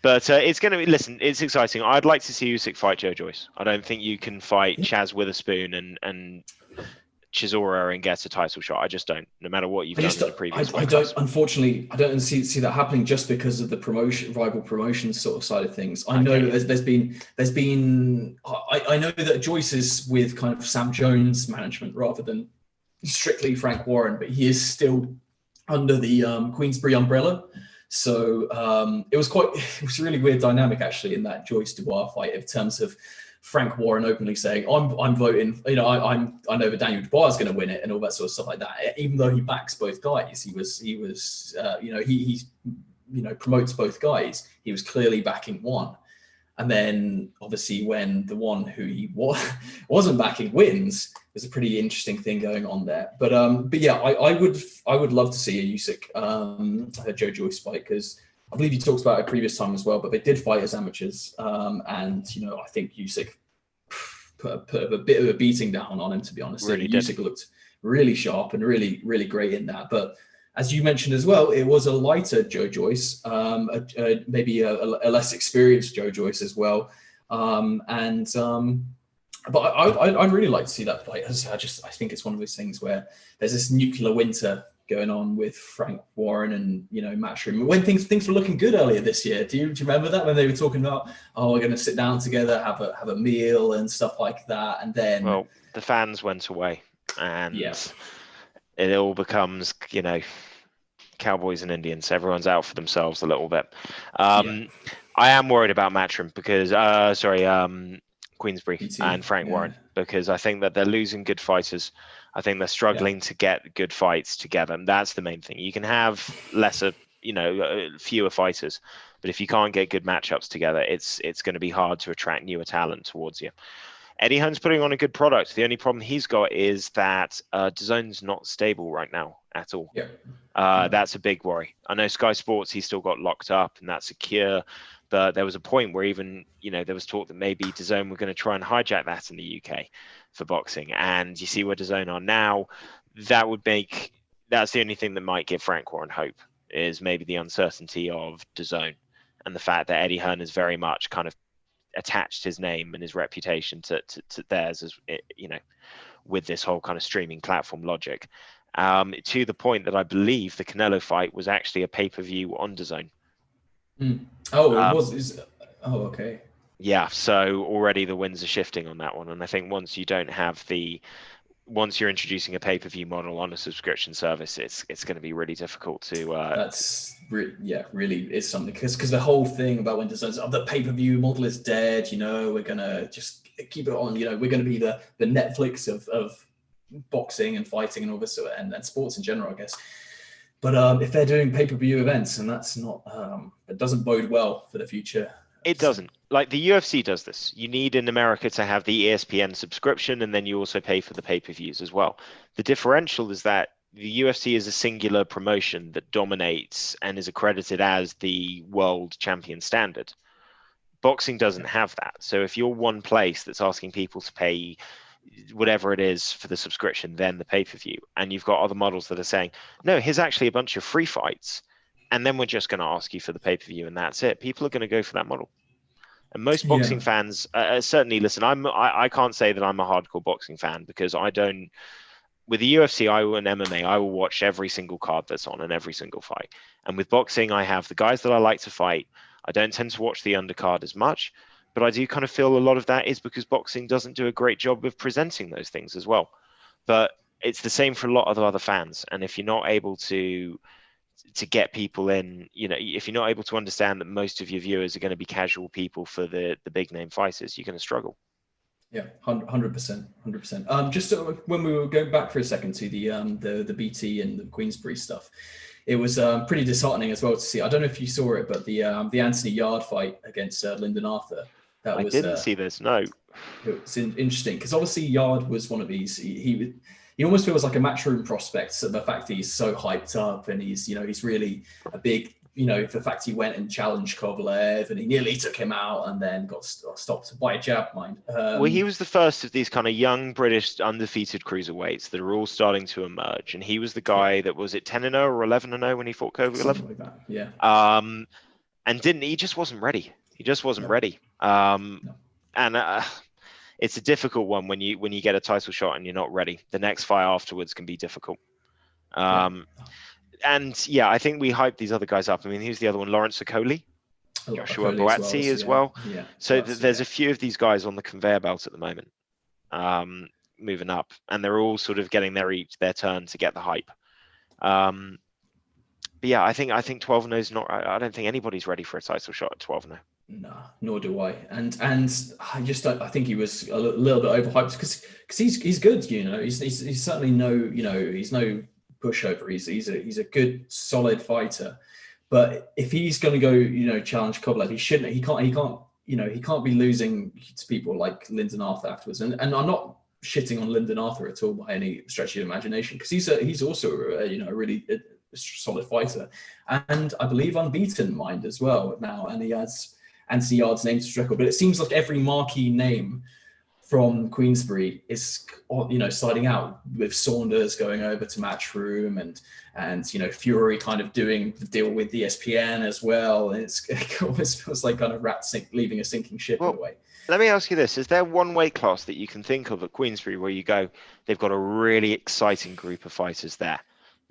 But it's going to be. Listen, it's exciting. I'd like to see Usyk fight Joe Joyce. I don't think you can fight Chaz Witherspoon and Chisora and get a title shot. I just don't. No matter what you've done in the previous. Unfortunately, I don't see that happening just because of the rival promotion sort of side of things. I know there's been. I know that Joyce is with kind of Sam Jones management rather than strictly Frank Warren, but he is still under the Queensberry umbrella. So it was really weird dynamic actually in that Joyce Dubois fight in terms of Frank Warren openly saying, I'm voting, I know that Daniel Dubois is going to win it and all that sort of stuff like that. Even though he backs both guys, he promotes both guys. He was clearly backing one. And then obviously when the one who he wasn't backing wins, there's a pretty interesting thing going on there. But yeah, I would love to see a Usyk a Joe Joyce fight, because I believe you talked about it previous time as well, but they did fight as amateurs. And I think Usyk put a bit of a beating down on him, to be honest. Really Usyk looked really sharp and really, really great in that. But as you mentioned as well, it was a lighter Joe Joyce, maybe a less experienced Joe Joyce as well. But I'd really like to see that fight. I think it's one of those things where there's this nuclear winter going on with Frank Warren and Matchroom. When things were looking good earlier this year, do you remember that, when they were talking about, we're going to sit down together, have a meal and stuff like that, and then the fans went away, and it all becomes Cowboys and Indians. Everyone's out for themselves a little bit. I am worried about Matchroom because Queensbury and Frank Warren, because I think that they're losing good fighters. I think they're struggling to get good fights together. And that's the main thing. You can have fewer fighters, but if you can't get good matchups together, it's going to be hard to attract newer talent towards you. Eddie Hearn's putting on a good product. The only problem he's got is that DAZN's not stable right now at all. That's a big worry. I know Sky Sports, he's still got locked up, and that's secure. But there was a point where even, there was talk that maybe DAZN were going to try and hijack that in the UK for boxing. And you see where DAZN are now. That's the only thing that might give Frank Warren hope, is maybe the uncertainty of DAZN and the fact that Eddie Hearn is very much kind of attached his name and his reputation to theirs, as with this whole kind of streaming platform logic, to the point that I believe the Canelo fight was actually a pay-per-view on DAZN. It was. Okay. Yeah, so already the winds are shifting on that one, and I think once you're introducing a pay-per-view model on a subscription service, it's going to be really difficult to. Really is something, because the whole thing about when the pay-per-view model is dead. We're gonna just keep it on. We're going to be the Netflix of boxing and fighting and all this and sports in general, I guess. But if they're doing pay-per-view events, and that's not, it doesn't bode well for the future. It doesn't. Like the UFC does this. You need in America to have the ESPN subscription, and then you also pay for the pay-per-views as well. The differential is that the UFC is a singular promotion that dominates and is accredited as the world champion standard. Boxing doesn't have that. So if you're one place that's asking people to pay whatever it is for the subscription, then the pay-per-view, and you've got other models that are saying, no, here's actually a bunch of free fights, and then we're just going to ask you for the pay-per-view, and that's it. People are going to go for that model. And most boxing fans certainly listen. I can't say that I'm a hardcore boxing fan, because I don't. With the UFC and MMA, I will watch every single card that's on and every single fight. And with boxing, I have the guys that I like to fight. I don't tend to watch the undercard as much, but I do kind of feel a lot of that is because boxing doesn't do a great job of presenting those things as well. But it's the same for a lot of other fans. And if you're not able to get people in, if you're not able to understand that most of your viewers are going to be casual people for the big name fighters, you're going to struggle. Yeah, 100%. Just when we were going back for a second to the BT and the Queensbury stuff, it was pretty disheartening as well to see. I don't know if you saw it, but the Anthony Yarde fight against Lyndon Arthur. I didn't see this. No, it's interesting because obviously Yarde was one of these. He almost feels like a matchroom prospect. So the fact that he's so hyped up and he's really a big. The fact he went and challenged Kovalev and he nearly took him out and then got stopped by a jab, mind. Well, he was the first of these kind of young British undefeated cruiserweights that are all starting to emerge. And he was the guy that was it 10-0 or 11-0 when he fought Kovalev? Something like that, yeah. And he just wasn't ready. He just wasn't ready. And it's a difficult one when you get a title shot and you're not ready. The next fight afterwards can be difficult. And I think we hyped these other guys up. I mean, who's the other one? Lawrence Okoli, Joshua Boatsi as well. Yeah. So there's a few of these guys on the conveyor belt at the moment, moving up, and they're all sort of getting their turn to get the hype. But yeah, I think 12-0 is not. I don't think anybody's ready for a title shot at 12-0. No, nor do I. And I just don't. I think he was a little bit overhyped because he's good. He's certainly he's no pushover. He's a good solid fighter, but if he's going to go challenge Kovalev, he shouldn't. He can't he can't be losing to people like Lyndon Arthur afterwards. And I'm not shitting on Lyndon Arthur at all by any stretch of the imagination, because he's also a really solid fighter, and I believe unbeaten mind as well now, and he has Anthony Yard's name to his record. But it seems like every marquee name from Queensberry is sliding out, with Saunders going over to Matchroom, and Fury kind of doing the deal with ESPN as well. And it almost feels like kind of leaving a sinking ship in a way. Let me ask you this. Is there one weight class that you can think of at Queensberry where you go, they've got a really exciting group of fighters there?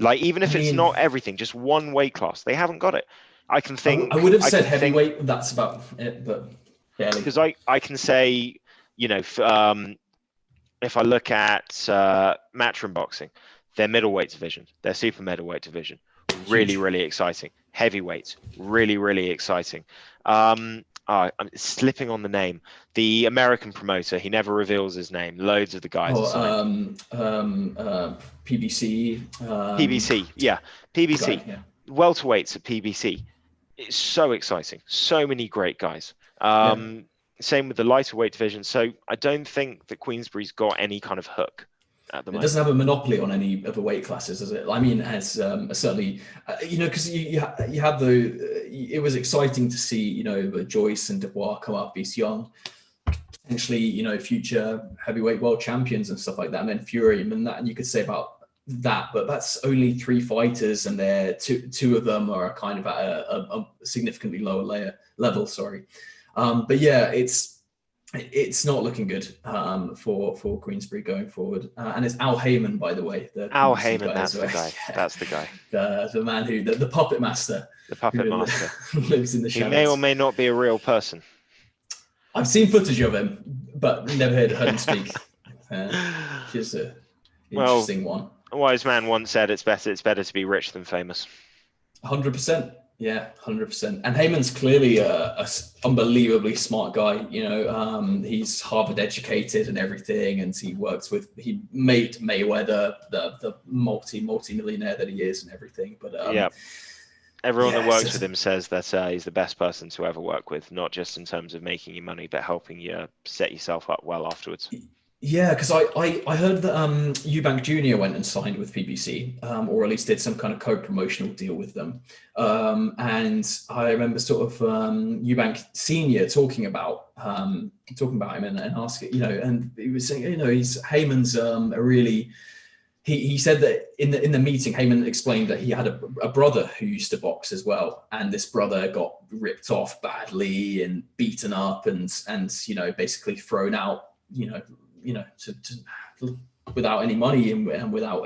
Like, even if it's not everything, just one weight class. They haven't got it. I can think... I would have said heavyweight, that's about it, but barely. Because I can say, if I look at Matchroom Boxing, their middleweight division, their super middleweight division, really, really exciting. Heavyweights, really, really exciting. I'm slipping on the name. The American promoter, he never reveals his name. Loads of the guys are signed. PBC. PBC, yeah. PBC. Guy, yeah. Welterweights at PBC. It's so exciting. So many great guys. Same with the lighter weight division. So I don't think that Queensberry's got any kind of hook at the moment. It doesn't have a monopoly on any of the weight classes, does it? I mean, as certainly, because you have it was exciting to see, Joyce and Dubois come up, Beast Young, potentially, future heavyweight world champions and stuff like that. And then Fury, and you could say about that, but that's only 3 fighters, and they're two of them are kind of at a significantly lower level. Sorry. But yeah, it's not looking good for Queensberry going forward. And it's Al Heyman, by the way. Al Heyman, that's the guy. Yeah. That's the guy. The man the puppet master. The puppet master. Lives in the shadows. He may or may not be a real person. I've seen footage of him, but never heard him speak. Just an interesting one. A wise man once said it's better to be rich than famous. 100%. Yeah, 100%. And Heyman's clearly a unbelievably smart guy. He's Harvard educated and everything, and he made Mayweather the multi-millionaire that he is and everything. But everyone that works with him says that he's the best person to ever work with, not just in terms of making you money, but helping you set yourself up well afterwards. Yeah, because I heard that Eubank Jr. went and signed with PBC, or at least did some kind of co-promotional deal with them. And I remember sort of Eubank Sr. talking about him and asking, and he was saying, Heyman's a really. He said that in the meeting, Heyman explained that he had a brother who used to box as well, and this brother got ripped off badly and beaten up and basically thrown out, without any money and without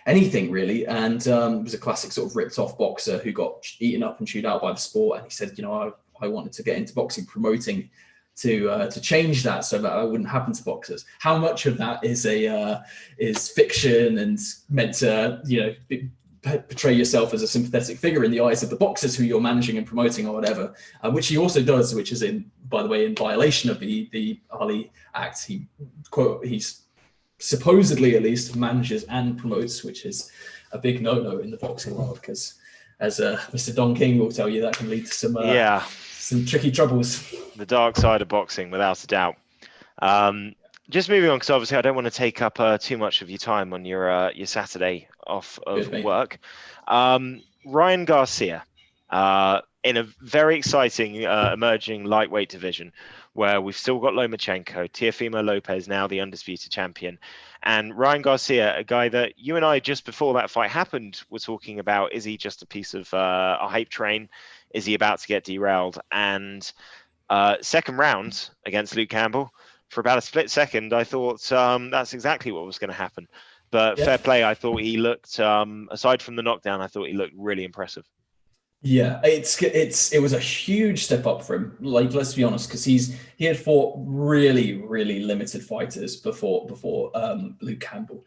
anything really, and was a classic sort of ripped off boxer who got eaten up and chewed out by the sport. And he said, I wanted to get into boxing, promoting to change that so that wouldn't happen to boxers. How much of that is fiction and meant to portray yourself as a sympathetic figure in the eyes of the boxers who you're managing and promoting or whatever, which he also does, which is by the way, in violation of the Ali Act. He's supposedly at least manages and promotes, which is a big no-no in the boxing world, because as Mr. Don King will tell you, that can lead to some tricky troubles. The dark side of boxing, without a doubt. Just moving on, because obviously I don't want to take up too much of your time on your Saturday off of work. Ryan Garcia, in a very exciting emerging lightweight division, where we've still got Lomachenko, Teofimo Lopez, now the undisputed champion, and Ryan Garcia, a guy that you and I, just before that fight happened, were talking about, is he just a piece of a hype train? Is he about to get derailed? And second round against Luke Campbell, for about a split second, I thought that's exactly what was going to happen. But fair play, I thought he looked, aside from the knockdown, I thought he looked really impressive. Yeah, it was a huge step up for him. Like, let's be honest, because he had fought really, really limited fighters before Luke Campbell,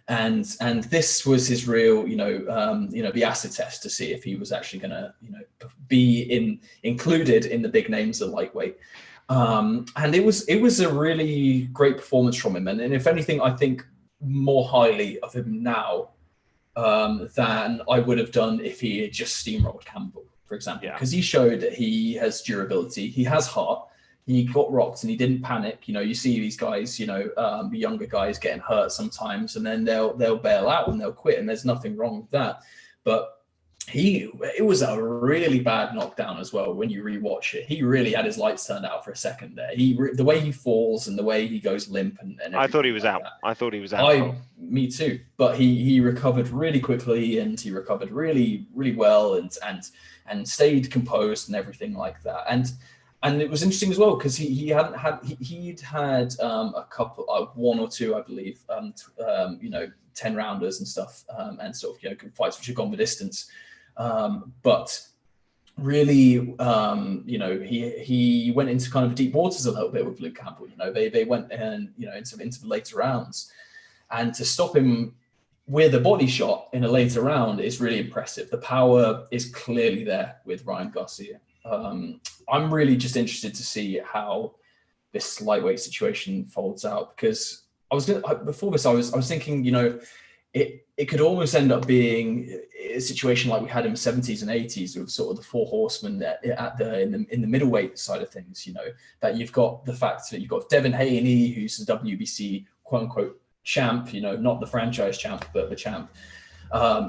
and this was his real, the acid test to see if he was actually going to, be included in the big names of lightweight. And it was a really great performance from him, and if anything, I think more highly of him now than I would have done if he had just steamrolled Campbell, for example, because he showed that he has durability, he has heart, he got rocked and he didn't panic. You know, you see these guys, you know, the younger guys getting hurt sometimes, and then they'll bail out and they'll quit, and there's nothing wrong with that. But it was a really bad knockdown as well. When you rewatch it, he really had his lights turned out for a second there. The way he falls and the way he goes limp and I thought he was like out. that. I thought he was out. Me too. But he recovered really quickly, and he recovered really, really well, and stayed composed and everything like that. And it was interesting as well because he'd had a couple, one or two, I believe, you know, 10 rounders and stuff, and sort of, you know, fights which had gone the distance. But really, you know, he went into kind of deep waters a little bit with Luke Campbell. You know, they went and, you know, into the later rounds, and to stop him with a body shot in a later round is really impressive. The power is clearly there with Ryan Garcia. I'm really just interested to see how this lightweight situation folds out, because before this I was thinking, you know, it could almost end up being a situation like we had in the 70s and 80s with sort of the four horsemen in the middleweight side of things. You know, that you've got the fact that you've got Devin Haney, who's the WBC quote unquote champ, you know, not the franchise champ, but the champ.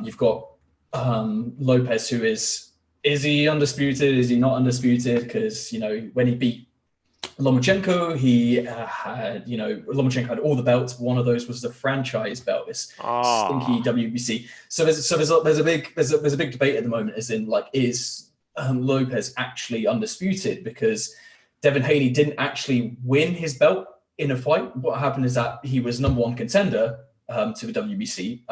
You've got Lopez, who is he undisputed? Is he not undisputed? Because, you know, when he beat Lomachenko, he had, you know, Lomachenko had all the belts. One of those was the franchise belt, this stinky WBC. So there's a big debate at the moment, as in, like, is Lopez actually undisputed? Because Devin Haney didn't actually win his belt in a fight. What happened is that he was number one contender to the WBC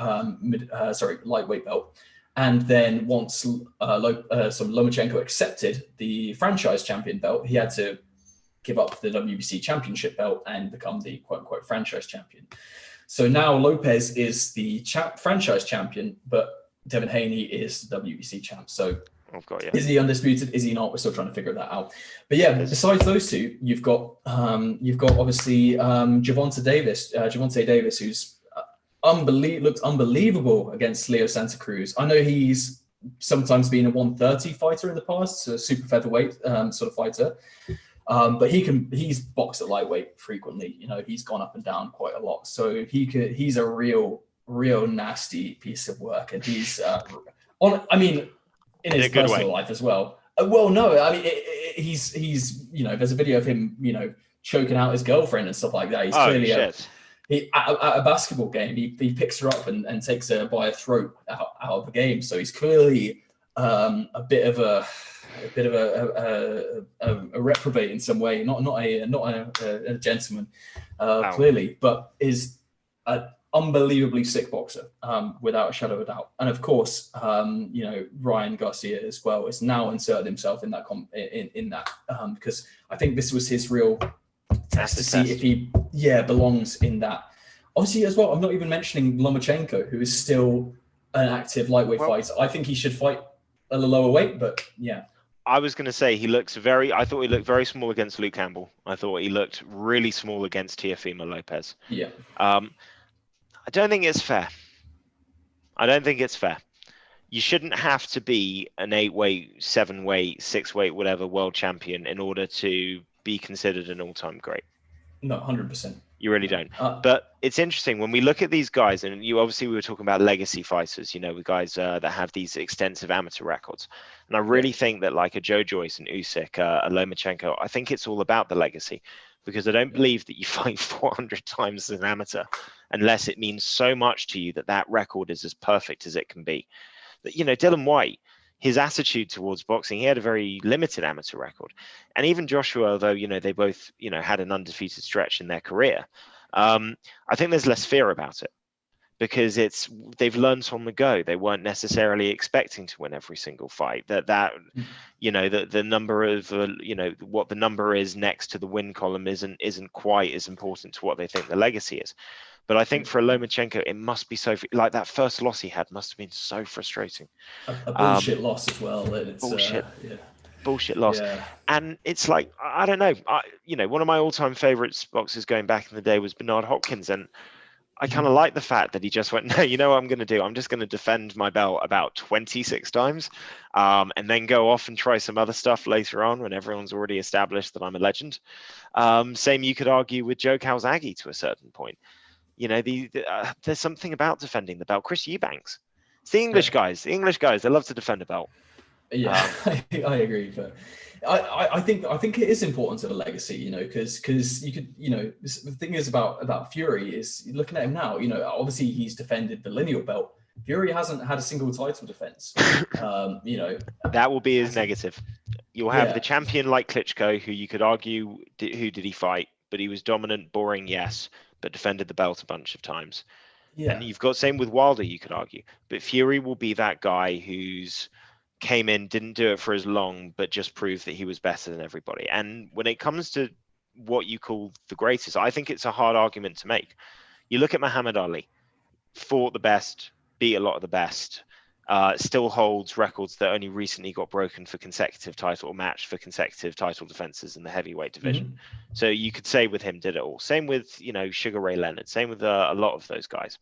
lightweight belt. And then once Lomachenko accepted the franchise champion belt, he had to give up the WBC championship belt and become the quote-unquote franchise champion. So now Lopez is the franchise champion, but Devin Haney is the WBC champ. So is he undisputed? Is he not? We're still trying to figure that out. But yeah, besides those two, you've got obviously Gervonta Davis, who's looked unbelievable against Leo Santa Cruz. I know he's sometimes been a 130 fighter in the past, so a super featherweight sort of fighter. But he's boxed at lightweight frequently. You know, he's gone up and down quite a lot. So he's a real nasty piece of work. And he's in his personal life as well. He's you know, there's a video of him, you know, choking out his girlfriend and stuff like that. He's clearly at a basketball game, he picks her up and takes her by a throat out of the game. So he's clearly a bit of a reprobate in some way, not a gentleman, clearly, but is an unbelievably sick boxer, without a shadow of a doubt. And of course, you know, Ryan Garcia as well has now inserted himself in that because I think this was his real test to see if he belongs in that. Obviously, as well, I'm not even mentioning Lomachenko, who is still an active lightweight fighter. I think he should fight at a lower weight, but yeah. I was going to say I thought he looked very small against Luke Campbell. I thought he looked really small against Teofimo Lopez. Yeah. I don't think it's fair. You shouldn't have to be an 8-weight, 7-weight, 6-weight, whatever world champion in order to be considered an all-time great. No, 100%. You really don't. But it's interesting when we look at these guys, and we were talking about legacy fighters, you know, with guys that have these extensive amateur records. And I really think that, like a Joe Joyce and Usyk, a Lomachenko, I think it's all about the legacy, because I don't believe that you fight 400 times as an amateur unless it means so much to you that record is as perfect as it can be. That, you know, Dylan White, his attitude towards boxing, he had a very limited amateur record. And even Joshua, although, you know, they both, you know, had an undefeated stretch in their career, I think there's less fear about it because they've learned on the go. They weren't necessarily expecting to win every single fight. You know, the number of, you know, what the number is next to the win column isn't quite as important to what they think the legacy is. But I think for a Lomachenko, it must be so, like, that first loss he had must have been so frustrating. A bullshit loss as well. It's, bullshit loss. Yeah. And it's like, I don't know. You know, one of my all-time favorites boxers going back in the day was Bernard Hopkins. And I kind of like the fact that he just went, no, you know what I'm going to do? I'm just going to defend my belt about 26 times, and then go off and try some other stuff later on when everyone's already established that I'm a legend. Same you could argue with Joe Calzaghe to a certain point. You know, there's something about defending the belt. Chris Eubanks. It's the English guys. The English guys, they love to defend a belt. Yeah, I agree, but I think it is important to the legacy, you know, because you could, you know, the thing is about Fury is looking at him now, you know, obviously he's defended the lineal belt. Fury hasn't had a single title defense. You know, that will be his negative. You'll have the champion like Klitschko, who you could argue who did he fight, but he was dominant, boring, yes, but defended the belt a bunch of times. Yeah. And you've got same with Wilder, you could argue, but Fury will be that guy who's came in, didn't do it for as long, but just proved that he was better than everybody. And when it comes to what you call the greatest, I think it's a hard argument to make. You look at Muhammad Ali, fought the best, beat a lot of the best, still holds records that only recently got broken for consecutive title or matched for consecutive title defenses in the heavyweight division. Mm-hmm. So you could say with him did it all. Same with, you know, Sugar Ray Leonard. Same with a lot of those guys.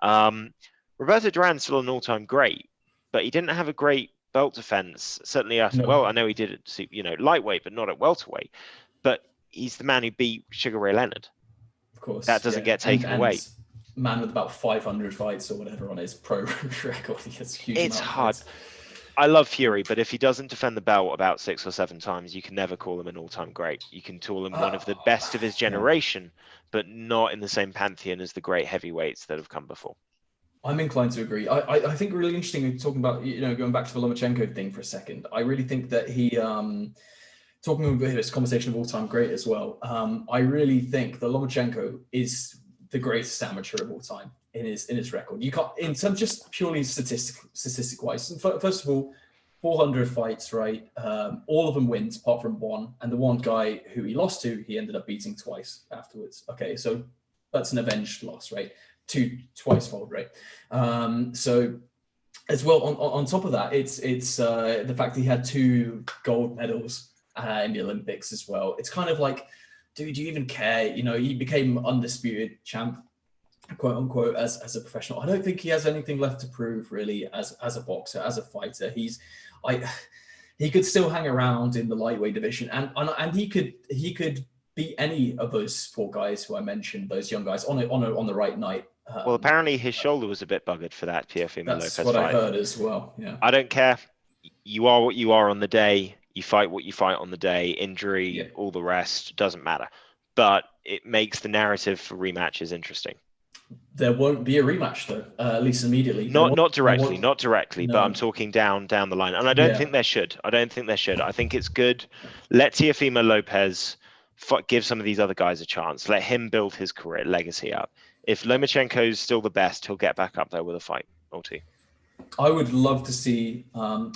Roberto Duran's still an all-time great, but he didn't have a great belt defense. Certainly, well, I know he did it, you know, lightweight, but not at welterweight. But he's the man who beat Sugar Ray Leonard. Of course, that doesn't get taken away. Man with about 500 fights or whatever on his pro record. It's huge. It's hard. I love Fury, but if he doesn't defend the belt about 6 or 7 times, you can never call him an all-time great. You can call him one of the best of his generation, but not in the same pantheon as the great heavyweights that have come before. I'm inclined to agree. I think really interesting talking about, you know, going back to the Lomachenko thing for a second. I really think that he, talking about this conversation of all-time great as well. I really think that Lomachenko is the greatest amateur of all time in his record. You can't, in some just purely statistic wise. First of all, 400 fights, right? All of them wins apart from one, and the one guy who he lost to, he ended up beating twice afterwards. Okay, so that's an avenged loss, right? Twice fold, right? So as well, on top of that, it's the fact that he had 2 gold medals in the Olympics as well. It's kind of like, dude, do you even care? You know, he became undisputed champ, quote unquote, as a professional. I don't think he has anything left to prove really as a boxer, as a fighter. He could still hang around in the lightweight division, and he could beat any of those 4 guys who I mentioned, those young guys on the right night. Well, apparently his shoulder was a bit buggered for that Teofimo Lopez fight. That's what I heard as well. Yeah. I don't care. You are what you are on the day. You fight what you fight on the day. Injury, all the rest doesn't matter. But it makes the narrative for rematches interesting. There won't be a rematch though, at least immediately. Not directly, no. But I'm talking down the line, and I don't think there should. I think it's good. Let Teofimo Lopez give some of these other guys a chance. Let him build his career legacy up. If Lomachenko's still the best, he'll get back up there with a fight or 2. I would love to see,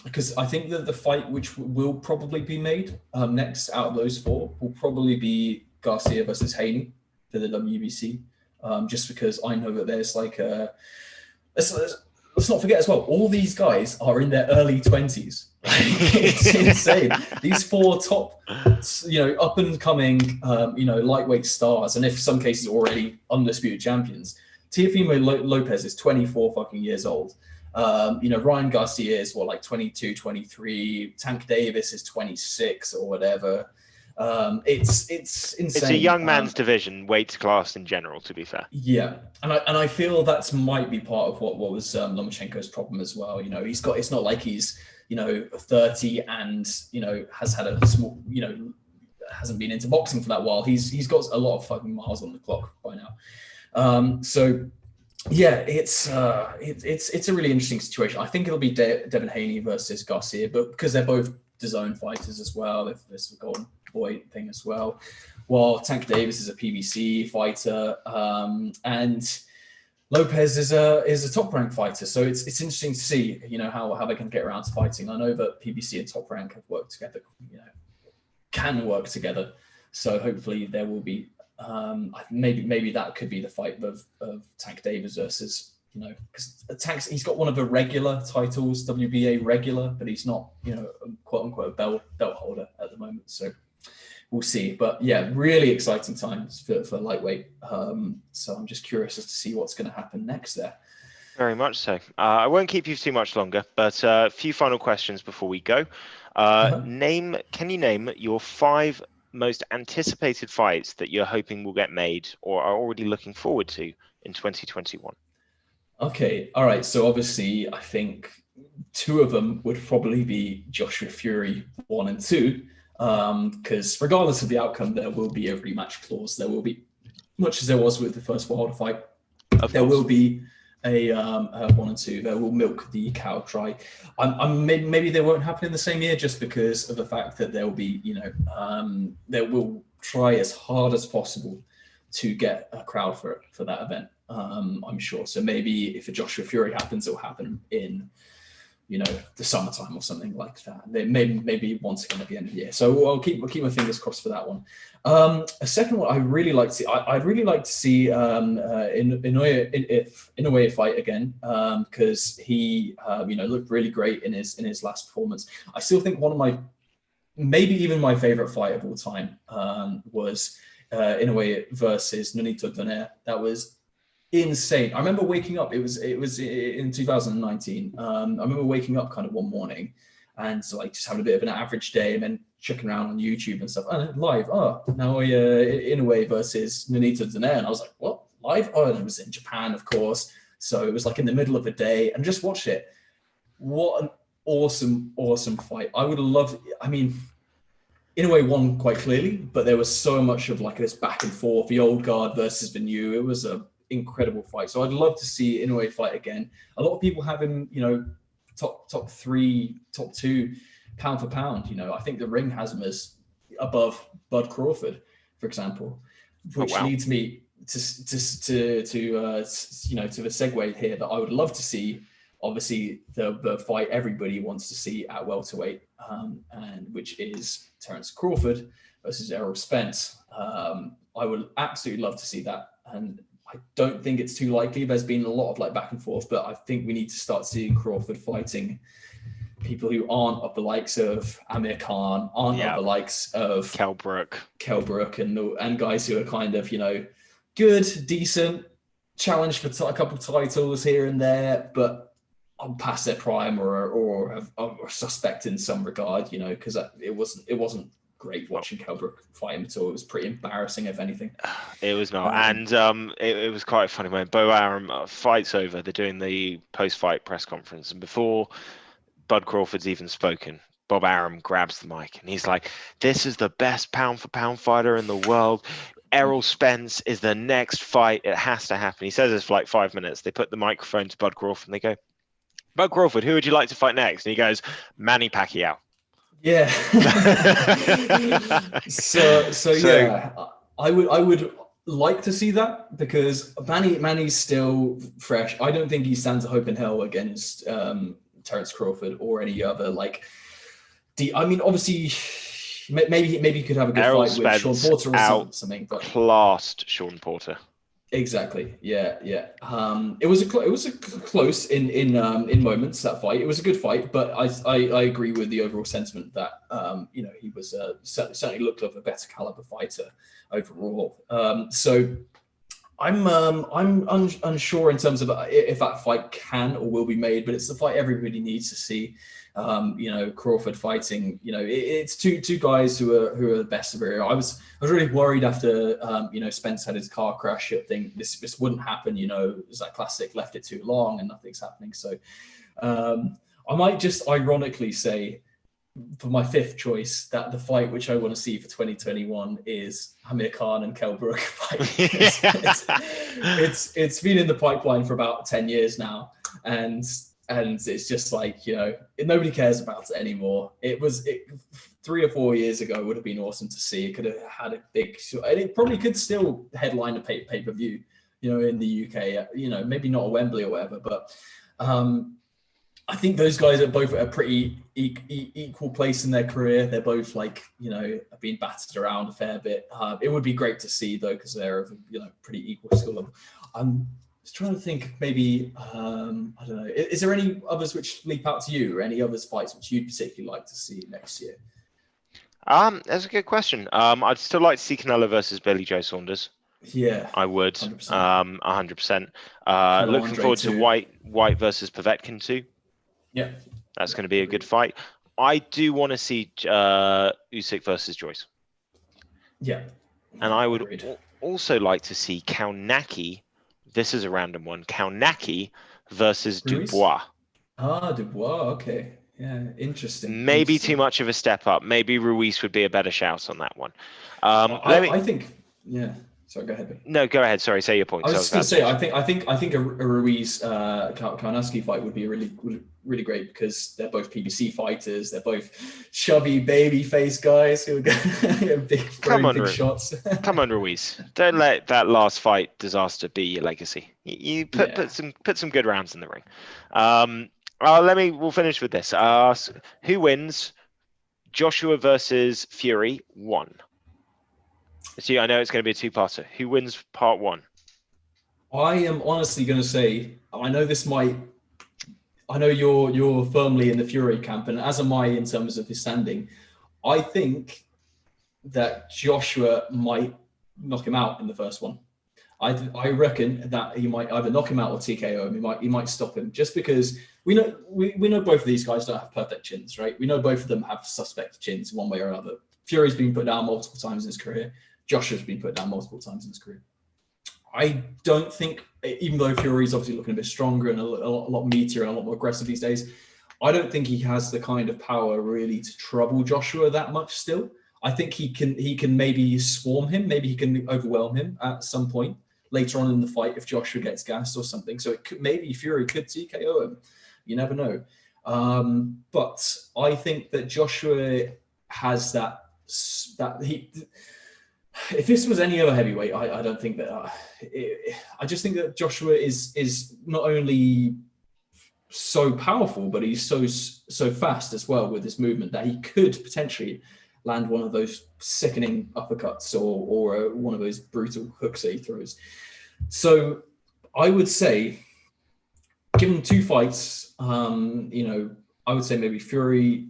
because I think that the fight which will probably be made next out of those 4 will probably be Garcia versus Haney for the WBC, just because I know that there's like let's not forget as well, all these guys are in their early 20s. It's insane. These 4 top, you know, up and coming, you know, lightweight stars, and if some cases already undisputed champions. Teofimo Lopez is 24 fucking years old. You know, Ryan Garcia is what, like 22, 23. Tank Davis is 26 or whatever. It's insane. It's a young man's division, weight class in general, to be fair. Yeah, and I feel that might be part of what was Lomachenko's problem as well. You know, it's not like he's, you know, 30 and, you know, has had a small, you know, hasn't been into boxing for that while. He's got a lot of fucking miles on the clock by now. So yeah, it's a really interesting situation. I think it'll be Devin Haney versus Garcia, but because they're both DAZN fighters as well, there's the Golden Boy thing as well. While Tank Davis is a PBC fighter, and Lopez is a top rank fighter. So it's interesting to see, you know, how they can get around to fighting. I know that PBC and top rank have worked together, you know, can work together. So hopefully there will be. Maybe that could be the fight of Tank Davis versus, you know, because Tank's, he's got one of the regular titles, WBA regular, but he's not, you know, quote unquote belt holder at the moment. So we'll see. But yeah, really exciting times for lightweight. So I'm just curious as to see what's going to happen next there. Very much so. I won't keep you too much longer, but a few final questions before we go. Can you name your 5 most anticipated fights that you're hoping will get made or are already looking forward to in 2021? Okay, all right. So obviously, I think 2 of them would probably be Joshua Fury 1 and 2, because regardless of the outcome, there will be a rematch clause. There will be, much as there was with the first Wilder fight, there will be a 1 and 2. They will milk the cow dry. Maybe they won't happen in the same year, just because of the fact that there will be, they will try as hard as possible to get a crowd for that event. I'm sure. So maybe if a Joshua Fury happens, it'll happen in, the summertime or something like that. They maybe once again at the end of the year. So I'll keep my fingers crossed for that one. A second one I really like to see. I'd really like to see Inoue fight again, because he looked really great in his last performance. I still think one of maybe even my favorite fight of all time was Inoue versus Nonito Donaire. That was insane. I remember waking up. It was in 2019. I remember waking up kind of one morning and just having a bit of an average day, and then checking around on YouTube and stuff. And live, now Inoue versus Nonito Donaire, and I was like, what, live? And it was in Japan, of course. So it was in the middle of the day, and just watched it. What an awesome fight! I would have loved. I mean, Inoue won quite clearly, but there was so much of this back and forth, the old guard versus the new. It was a incredible fight. So I'd love to see Inoue fight again. A lot of people have him, top 3, top 2, pound for pound. I think the Ring has him as above Bud Crawford, for example, which leads me to the segue here that I would love to see. Obviously, the fight everybody wants to see at welterweight, and which is Terence Crawford versus Errol Spence. I would absolutely love to see that, and I don't think it's too likely. There's been a lot of back and forth, but I think we need to start seeing Crawford fighting people who aren't of the likes of Amir Khan, of the likes of Kell Brook, and guys who are kind of good, decent, challenge for a couple of titles here and there, but past their prime or are suspect in some regard, because it wasn't great watching Kell Brook fight him at all. It was pretty embarrassing, if anything. It was not. And it was quite funny when Bo Arum fight's over, they're doing the post-fight press conference, and before Bud Crawford's even spoken, Bob Arum grabs the mic and he's like, "This is the best pound-for-pound fighter in the world. Errol Spence is the next fight. It has to happen." He says this for 5 minutes. They put the microphone to Bud Crawford and they go, "Bud Crawford, who would you like to fight next?" And he goes, "Manny Pacquiao." Yeah. so yeah, I would like to see that, because Manny's still fresh. I don't think he stands a hope in hell against Terence Crawford or any other obviously maybe he could have a good Errol fight Spence with Sean Porter or something, but classed Sean Porter. Exactly. Yeah. It was a close in moments, that fight. It was a good fight, but I agree with the overall sentiment that he was certainly looked like a better caliber fighter overall. So I'm unsure in terms of if that fight can or will be made, but it's the fight everybody needs to see. Crawford fighting. It's two guys who are the best of it. I was really worried after Spence had his car crash. I think this wouldn't happen. It was that classic, left it too long and nothing's happening. So I might just ironically say, for my 5th choice, that the fight which I want to see for 2021 is Amir Khan and Kell Brook fight. It's been in the pipeline for about 10 years now, and it's just nobody cares about it anymore. It 3 or 4 years ago would have been awesome to see. It could have had a big, and it probably could still headline a pay-per-view, in the UK. Maybe not a Wembley or whatever, but I think those guys are both at a pretty equal place in their career. They're both have been battered around a fair bit. It would be great to see though, because they're of pretty equal skill level. I'm just trying to think, maybe I don't know. Is there any others which leap out to you, or any others fights which you'd particularly like to see next year? That's a good question. I'd still like to see Canelo versus Billy Joe Saunders. Yeah, I would, 100%. 100%. Hello, Looking Andre forward to too. White versus Povetkin too. Yeah, That's yeah, going to be a good agreed. fight. I do want to see Usyk versus Joyce, Yeah, and yeah, I would agreed. also like to see Kaunaki. This is a random one. Kaunaki versus Ruiz? Dubois. Dubois. Okay. Yeah, interesting. Maybe too Interesting. much of a step up. Maybe Ruiz would be a better shout on that one. Let me. I think. Yeah. Sorry, go ahead. Ben. No, go ahead. Sorry, say your point. I So was I was just going about to to say, change. I think a Ruiz Karnowski fight would be really great because they're both PBC fighters. They're both chubby baby face guys who are Come throwing on, big shots. Come on, Ruiz. Don't let that last fight disaster be your legacy. You Yeah. put some good rounds in the ring. We'll finish with this. Who wins? Joshua versus Fury 1. See, I know it's going to be a two-parter. Who wins part 1? I am honestly going to say, I know this might. I know you're firmly in the Fury camp, and as am I in terms of his standing. I think that Joshua might knock him out in the first one. I reckon that he might either knock him out or TKO him. He might stop him just because we know both of these guys don't have perfect chins, right? We know both of them have suspect chins one way or another. Fury's been put down multiple times in his career. Joshua's been put down multiple times in his career. I don't think, even though Fury's obviously looking a bit stronger and a lot meatier and a lot more aggressive these days, I don't think he has the kind of power really to trouble Joshua that much still. I think he can maybe swarm him, maybe he can overwhelm him at some point later on in the fight if Joshua gets gassed or something. So maybe Fury could TKO him. You never know. But I think that Joshua has that he. If this was any other heavyweight, I don't think that. I just think that Joshua is not only so powerful, but he's so fast as well with his movement that he could potentially land one of those sickening uppercuts or one of those brutal hooks that he throws. So I would say, given two fights, I would say maybe Fury,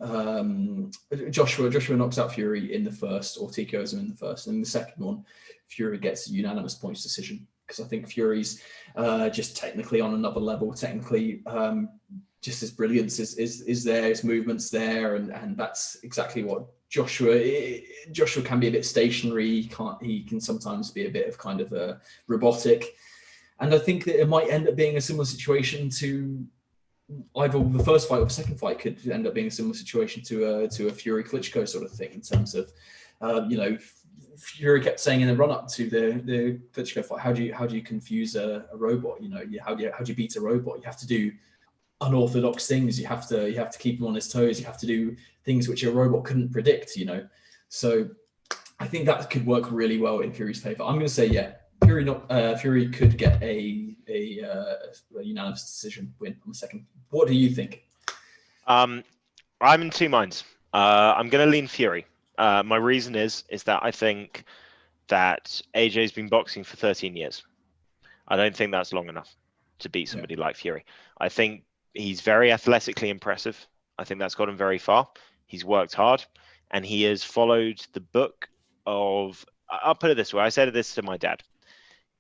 Joshua knocks out Fury in the first or TKOs him in the first. And in the second one, Fury gets a unanimous points decision because I think Fury's just technically on another level, technically just his brilliance is there, his movement's there, and that's exactly what Joshua can be a bit stationary. He can sometimes be a bit of kind of a robotic. And I think that it might end up being a similar situation to either the first fight or the second fight could end up being a similar situation to a Fury Klitschko sort of thing in terms of, Fury kept saying in the run up to the Klitschko fight, how do you confuse a robot? How do you beat a robot? You have to do unorthodox things. You have to keep him on his toes. You have to do things which a robot couldn't predict. So I think that could work really well in Fury's favor. I'm going to say, yeah, Fury could get a unanimous decision win on the second. What do you think? I'm in two minds. I'm going to lean Fury. My reason is that I think that AJ's been boxing for 13 years. I don't think that's long enough to beat somebody like Fury. I think he's very athletically impressive. I think that's got him very far. He's worked hard, and he has followed the book of. I'll put it this way. I said this to my dad.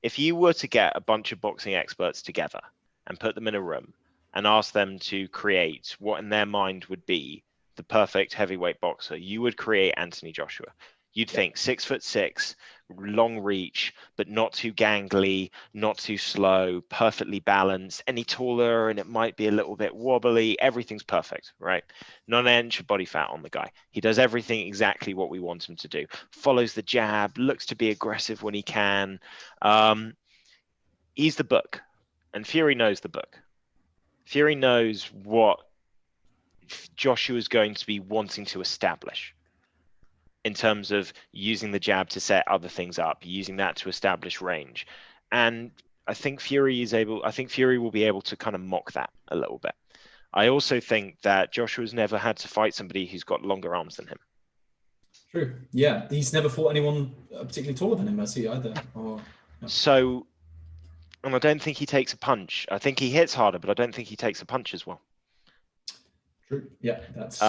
If you were to get a bunch of boxing experts together and put them in a room and ask them to create what in their mind would be the perfect heavyweight boxer, you would create Anthony Joshua. You'd think 6'6", long reach, but not too gangly, not too slow, perfectly balanced. Any taller and it might be a little bit wobbly. Everything's perfect, right? Not an inch of body fat on the guy. He does everything exactly what we want him to do. Follows the jab, looks to be aggressive when he can. He's the book, and Fury knows the book. Fury knows what Joshua is going to be wanting to establish in terms of using the jab to set other things up, using that to establish range. And I think Fury will be able to kind of mock that a little bit. I also think that Joshua's never had to fight somebody who's got longer arms than him. True. Yeah, he's never fought anyone particularly taller than him, has he, either? So, and I don't think he takes a punch. I think he hits harder, but I don't think he takes a punch as well. True. Yeah, that's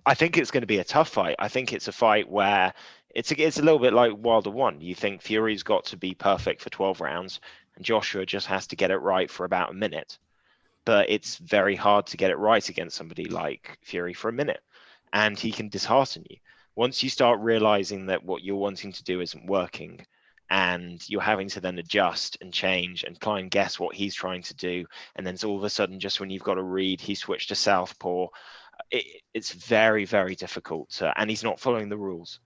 I think it's going to be a tough fight. I think it's a fight where it's a little bit like Wilder 1. You think Fury's got to be perfect for 12 rounds, and Joshua just has to get it right for about a minute. But it's very hard to get it right against somebody like Fury for a minute, and he can dishearten you. Once you start realizing that what you're wanting to do isn't working, and you're having to then adjust and change and try and guess what he's trying to do, and then all of a sudden, just when you've got a read, he switched to southpaw. It's very, very difficult and he's not following the rules.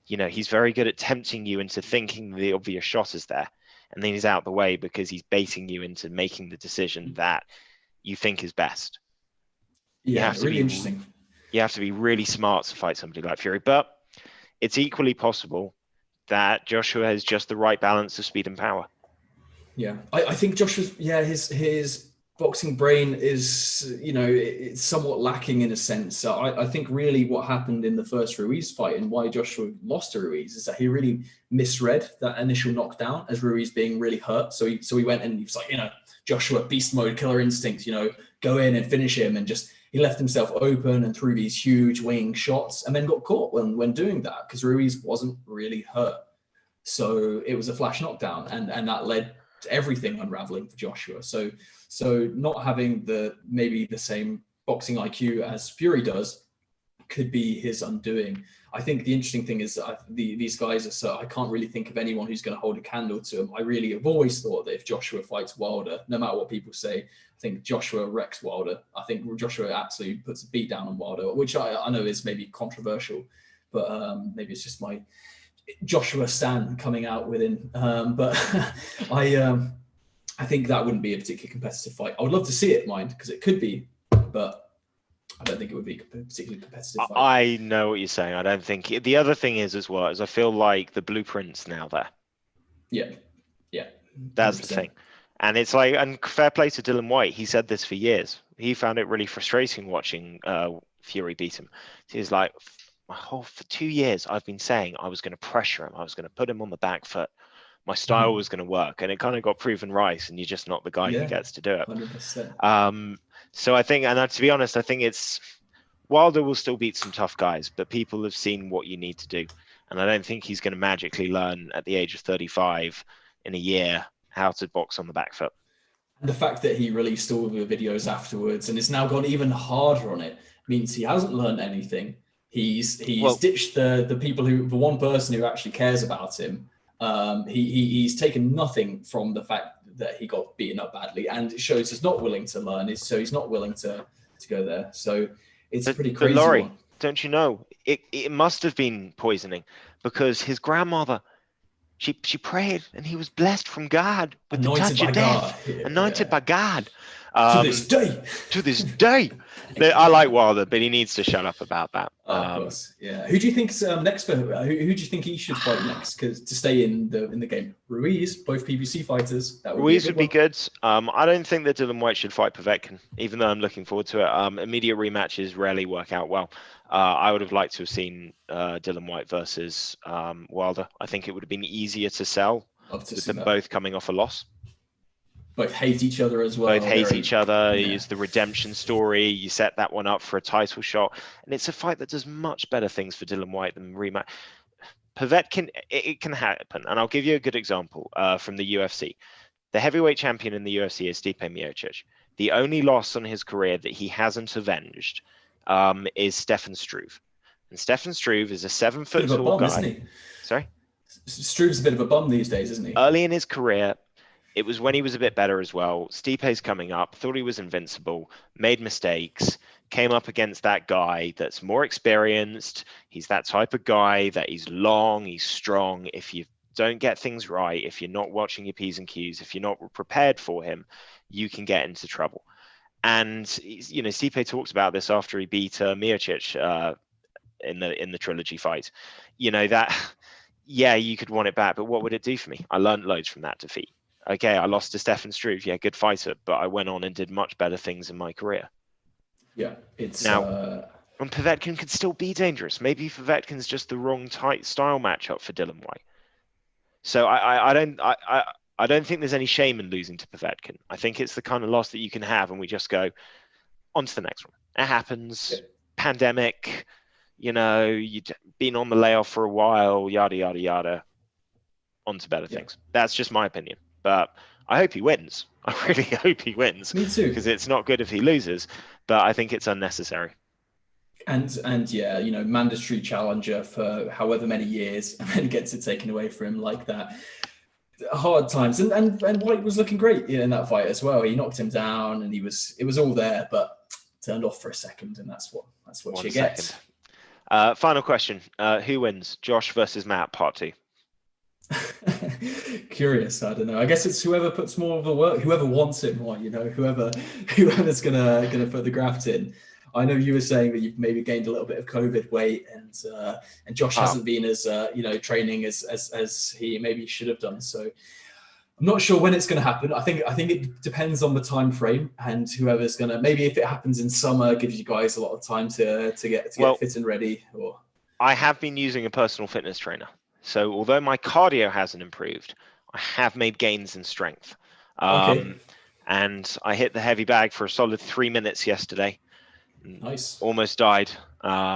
He's very good at tempting you into thinking the obvious shot is there, and then he's out the way because he's baiting you into making the decision that you think is best. Yeah, really interesting. You have to be really smart to fight somebody like Fury, but it's equally possible that Joshua has just the right balance of speed and power. Yeah, I think Joshua's, his boxing brain is, it's somewhat lacking in a sense. So I think really what happened in the first Ruiz fight and why Joshua lost to Ruiz is that he really misread that initial knockdown as Ruiz being really hurt. So he went and he was like, Joshua, beast mode, killer instinct, go in and finish him, and just he left himself open and threw these huge wing shots and then got caught when doing that because Ruiz wasn't really hurt. So it was a flash knockdown, and that led to everything unraveling for Joshua. So not having maybe the same boxing IQ as Fury does could be his undoing. I think the interesting thing is these guys are so, I can't really think of anyone who's going to hold a candle to him. I really have always thought that if Joshua fights Wilder, no matter what people say, I think Joshua wrecks Wilder. I think Joshua absolutely puts a beat down on Wilder, which I know is maybe controversial, but maybe it's just my Joshua stan coming out within. But I think that wouldn't be a particularly competitive fight. I would love to see it, mind, because it could be, but I don't think it would be a particularly competitive fight. I know what you're saying. I don't think the other thing is as well is I feel like the blueprint's now there. Yeah. That's 100%. The thing. And it's like, and fair play to Dylan White. He said this for years. He found it really frustrating watching Fury beat him. He's like, for 2 years, I've been saying I was going to pressure him. I was going to put him on the back foot. My style was going to work, and it kind of got proven right. And you're just not the guy who gets to do it. 100%. So I think, and to be honest, I think it's Wilder will still beat some tough guys, but people have seen what you need to do, and I don't think he's going to magically learn at the age of 35 in a year how to box on the back foot. And the fact that he released all the videos afterwards and has now gone even harder on it means he hasn't learned anything. He's ditched the people the one person who actually cares about him. He's taken nothing from the fact that he got beaten up badly, and it shows he's not willing to learn. So he's not willing to go there. So it's a pretty crazy. But Laurie, don't you know it must have been poisoning, because his grandmother, she prayed and he was blessed from God with the touch of death, anointed by God. To this day. To this day. I like Wilder, but he needs to shut up about that. Of course, yeah. Who do you think's next for who do you think he should fight next? Because to stay in the game, Ruiz, both PBC fighters. Ruiz would be good. I don't think that Dylan White should fight Povetkin, even though I'm looking forward to it. Immediate rematches rarely work out well. I would have liked to have seen Dylan White versus Wilder. I think it would have been easier to sell with them both coming off a loss. Both hate each other as well. Both hate each other. Yeah. Use the redemption story. You set that one up for a title shot, and it's a fight that does much better things for Dylan White than rematch. Povetkin, it can happen, and I'll give you a good example from the UFC. The heavyweight champion in the UFC is Stipe Miocic. The only loss on his career that he hasn't avenged is Stefan Struve, and Stefan Struve is a 7 foot tall guy. Isn't he? Sorry, Struve's a bit of a bum these days, isn't he? Early in his career. It was when he was a bit better as well. Stipe's coming up, thought he was invincible, made mistakes, came up against that guy that's more experienced. He's that type of guy that he's long, he's strong. If you don't get things right, if you're not watching your P's and Q's, if you're not prepared for him, you can get into trouble. And, Stipe talks about this after he beat Miocic in the trilogy fight. You could want it back, but what would it do for me? I learned loads from that defeat. Okay, I lost to Stefan Struve. Yeah, good fighter, but I went on and did much better things in my career. Yeah, it's now. And Povetkin could still be dangerous. Maybe Povetkin's just the wrong style matchup for Dylan White. So I don't think there's any shame in losing to Povetkin. I think it's the kind of loss that you can have, and we just go on to the next one. It happens. Yeah. Pandemic. you'd been on the layoff for a while, yada, yada, yada, on to better things. That's just my opinion. But I hope he wins. I really hope he wins. Me too. Because it's not good if he loses, but I think it's unnecessary. And yeah, mandatory challenger for however many years, and then gets it taken away from him like that. Hard times, and White was looking great in that fight as well. He knocked him down, and it was all there, but turned off for a second, and that's what you get. Final question: who wins, Josh versus Matt, part 2? Curious. I don't know. I guess it's whoever puts more of the work, whoever wants it more. Whoever's gonna put the graft in. I know you were saying that you've maybe gained a little bit of COVID weight, and Josh hasn't been as training as he maybe should have done. So I'm not sure when it's going to happen. I think it depends on the time frame, and whoever's going to, maybe if it happens in summer, gives you guys a lot of time to get fit and ready. Or I have been using a personal fitness trainer, so although my cardio hasn't improved, I have made gains in strength. Okay. And I hit the heavy bag for a solid 3 minutes yesterday. Nice. Almost died. But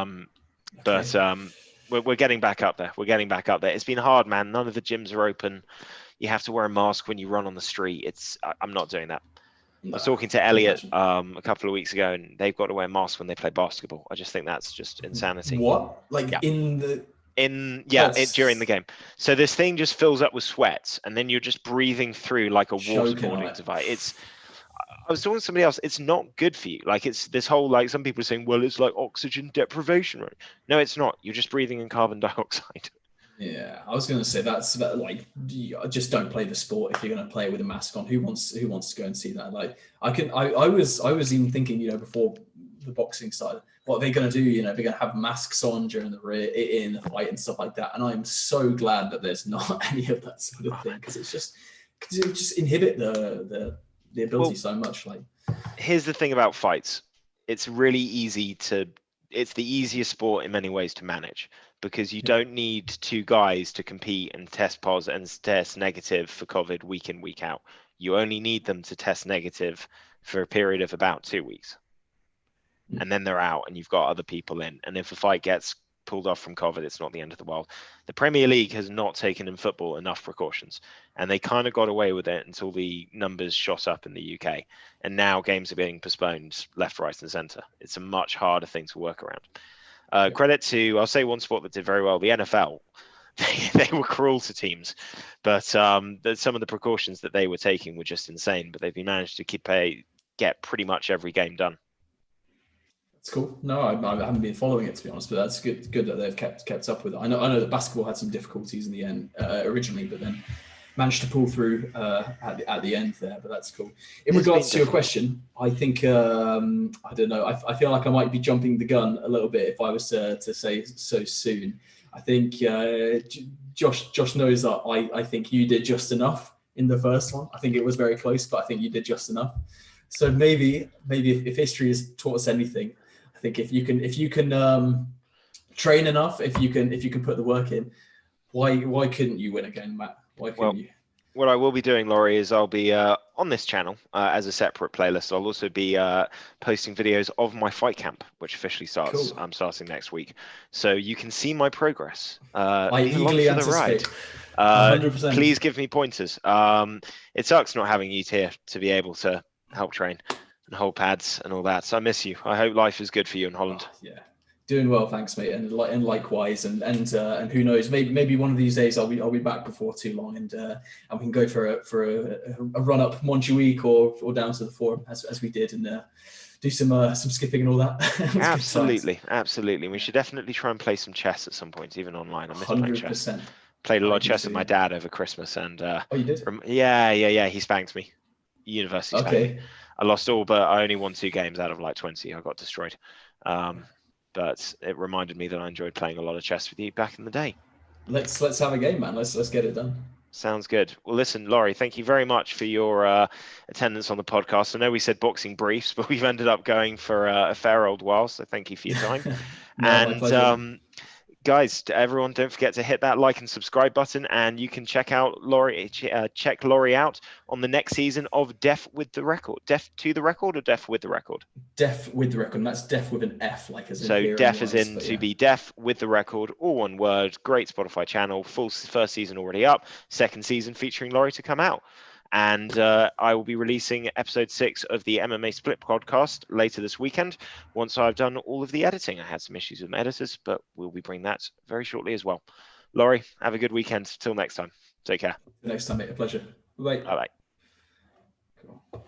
we're getting back up there. It's been hard, man. None of the gyms are open. You have to wear a mask when you run on the street. I'm not doing that. No, I was talking to Elliot a couple of weeks ago, and they've got to wear masks when they play basketball. I just think that's just insanity. What? During the game. So this thing just fills up with sweat, and then you're just breathing through like a waterboarding device. I was talking to somebody else. It's not good for you. Like, it's this whole, like, some people are saying, well, it's like oxygen deprivation, right? No, it's not. You're just breathing in carbon dioxide. Yeah, I was going to say just don't play the sport if you're going to play it with a mask on. Who wants to go and see that? Like, I was even thinking, before the boxing started, what are they going to do? They're going to have masks on during in the fight and stuff like that. And I'm so glad that there's not any of that sort of thing, because it just inhibit the ability so much. Like, here's the thing about fights: it's really easy it's the easiest sport in many ways to manage, because you don't need 2 guys to compete and test positive and test negative for COVID week in, week out. You only need them to test negative for a period of about 2 weeks, and then they're out, and you've got other people in. And if a fight gets pulled off from COVID, it's not the end of the world. The Premier League has not taken in football enough precautions, and they kind of got away with it until the numbers shot up in the UK, and now games are being postponed left, right, and centre. It's a much harder thing to work around. Credit to, I'll say, one sport that did very well, the NFL. They were cruel to teams, but some of the precautions that they were taking were just insane. But they've been managed to get pretty much every game done. It's cool. No, I haven't been following it, to be honest, but that's good that they've kept up with it. I know that basketball had some difficulties in the end originally, but then managed to pull through at the end there. But that's cool. In regards to your question, I think I don't know. I feel like I might be jumping the gun a little bit if I was to say so soon. I think Josh knows that I think you did just enough in the first one. I think it was very close, but I think you did just enough. So maybe if history has taught us anything, I think if you can train enough, if you can put the work in, why couldn't you win again, Matt? Why couldn't you? What I will be doing, Laurie, is I'll be on this channel as a separate playlist. I'll also be posting videos of my fight camp, which officially starts. Cool. I'm starting next week, so you can see my progress. I eagerly anticipate. 100%. Please give me pointers. It sucks not having you here to be able to help train and hold pads and all that. So I miss you. I hope life is good for you in Holland. Yeah. Doing well, thanks, mate, and likewise, and who knows, maybe one of these days I'll be back before too long, and we can go for a run up Montjuic or down to the Forum as we did, and do some skipping and all that. Absolutely. We should definitely try and play some chess at some point, even online. I miss playing chess. 100%. Played a lot of chess with my dad over Christmas, and oh, you did? Yeah. He spanked me. University spanked me. Okay. I lost all, but I only won 2 games out of like 20. I got destroyed. But it reminded me that I enjoyed playing a lot of chess with you back in the day. Let's have a game, man. Let's get it done. Sounds good. Well, listen, Laurie, thank you very much for your attendance on the podcast. I know we said boxing briefs, but we've ended up going for a fair old while. So thank you for your time. No, and Guys, everyone, don't forget to hit that like and subscribe button, and you can check out Laurie, check Laurie out on the next season of Deaf with the Record. Deaf to the Record or Deaf with the Record? Deaf with the Record. And that's deaf with an F, like as in So hearing Deaf as wise. in But to yeah, be Deaf with the Record, all one word. Great Spotify channel. Full first season already up. Second season featuring Laurie to come out. And I will be releasing episode 6 of the MMA Split podcast later this weekend once I've done all of the editing. I had some issues with my editors, but we'll be bringing that very shortly as well. Laurie, have a good weekend. Till next time. Take care. the next time, mate, a pleasure. Bye. Bye bye. Cool.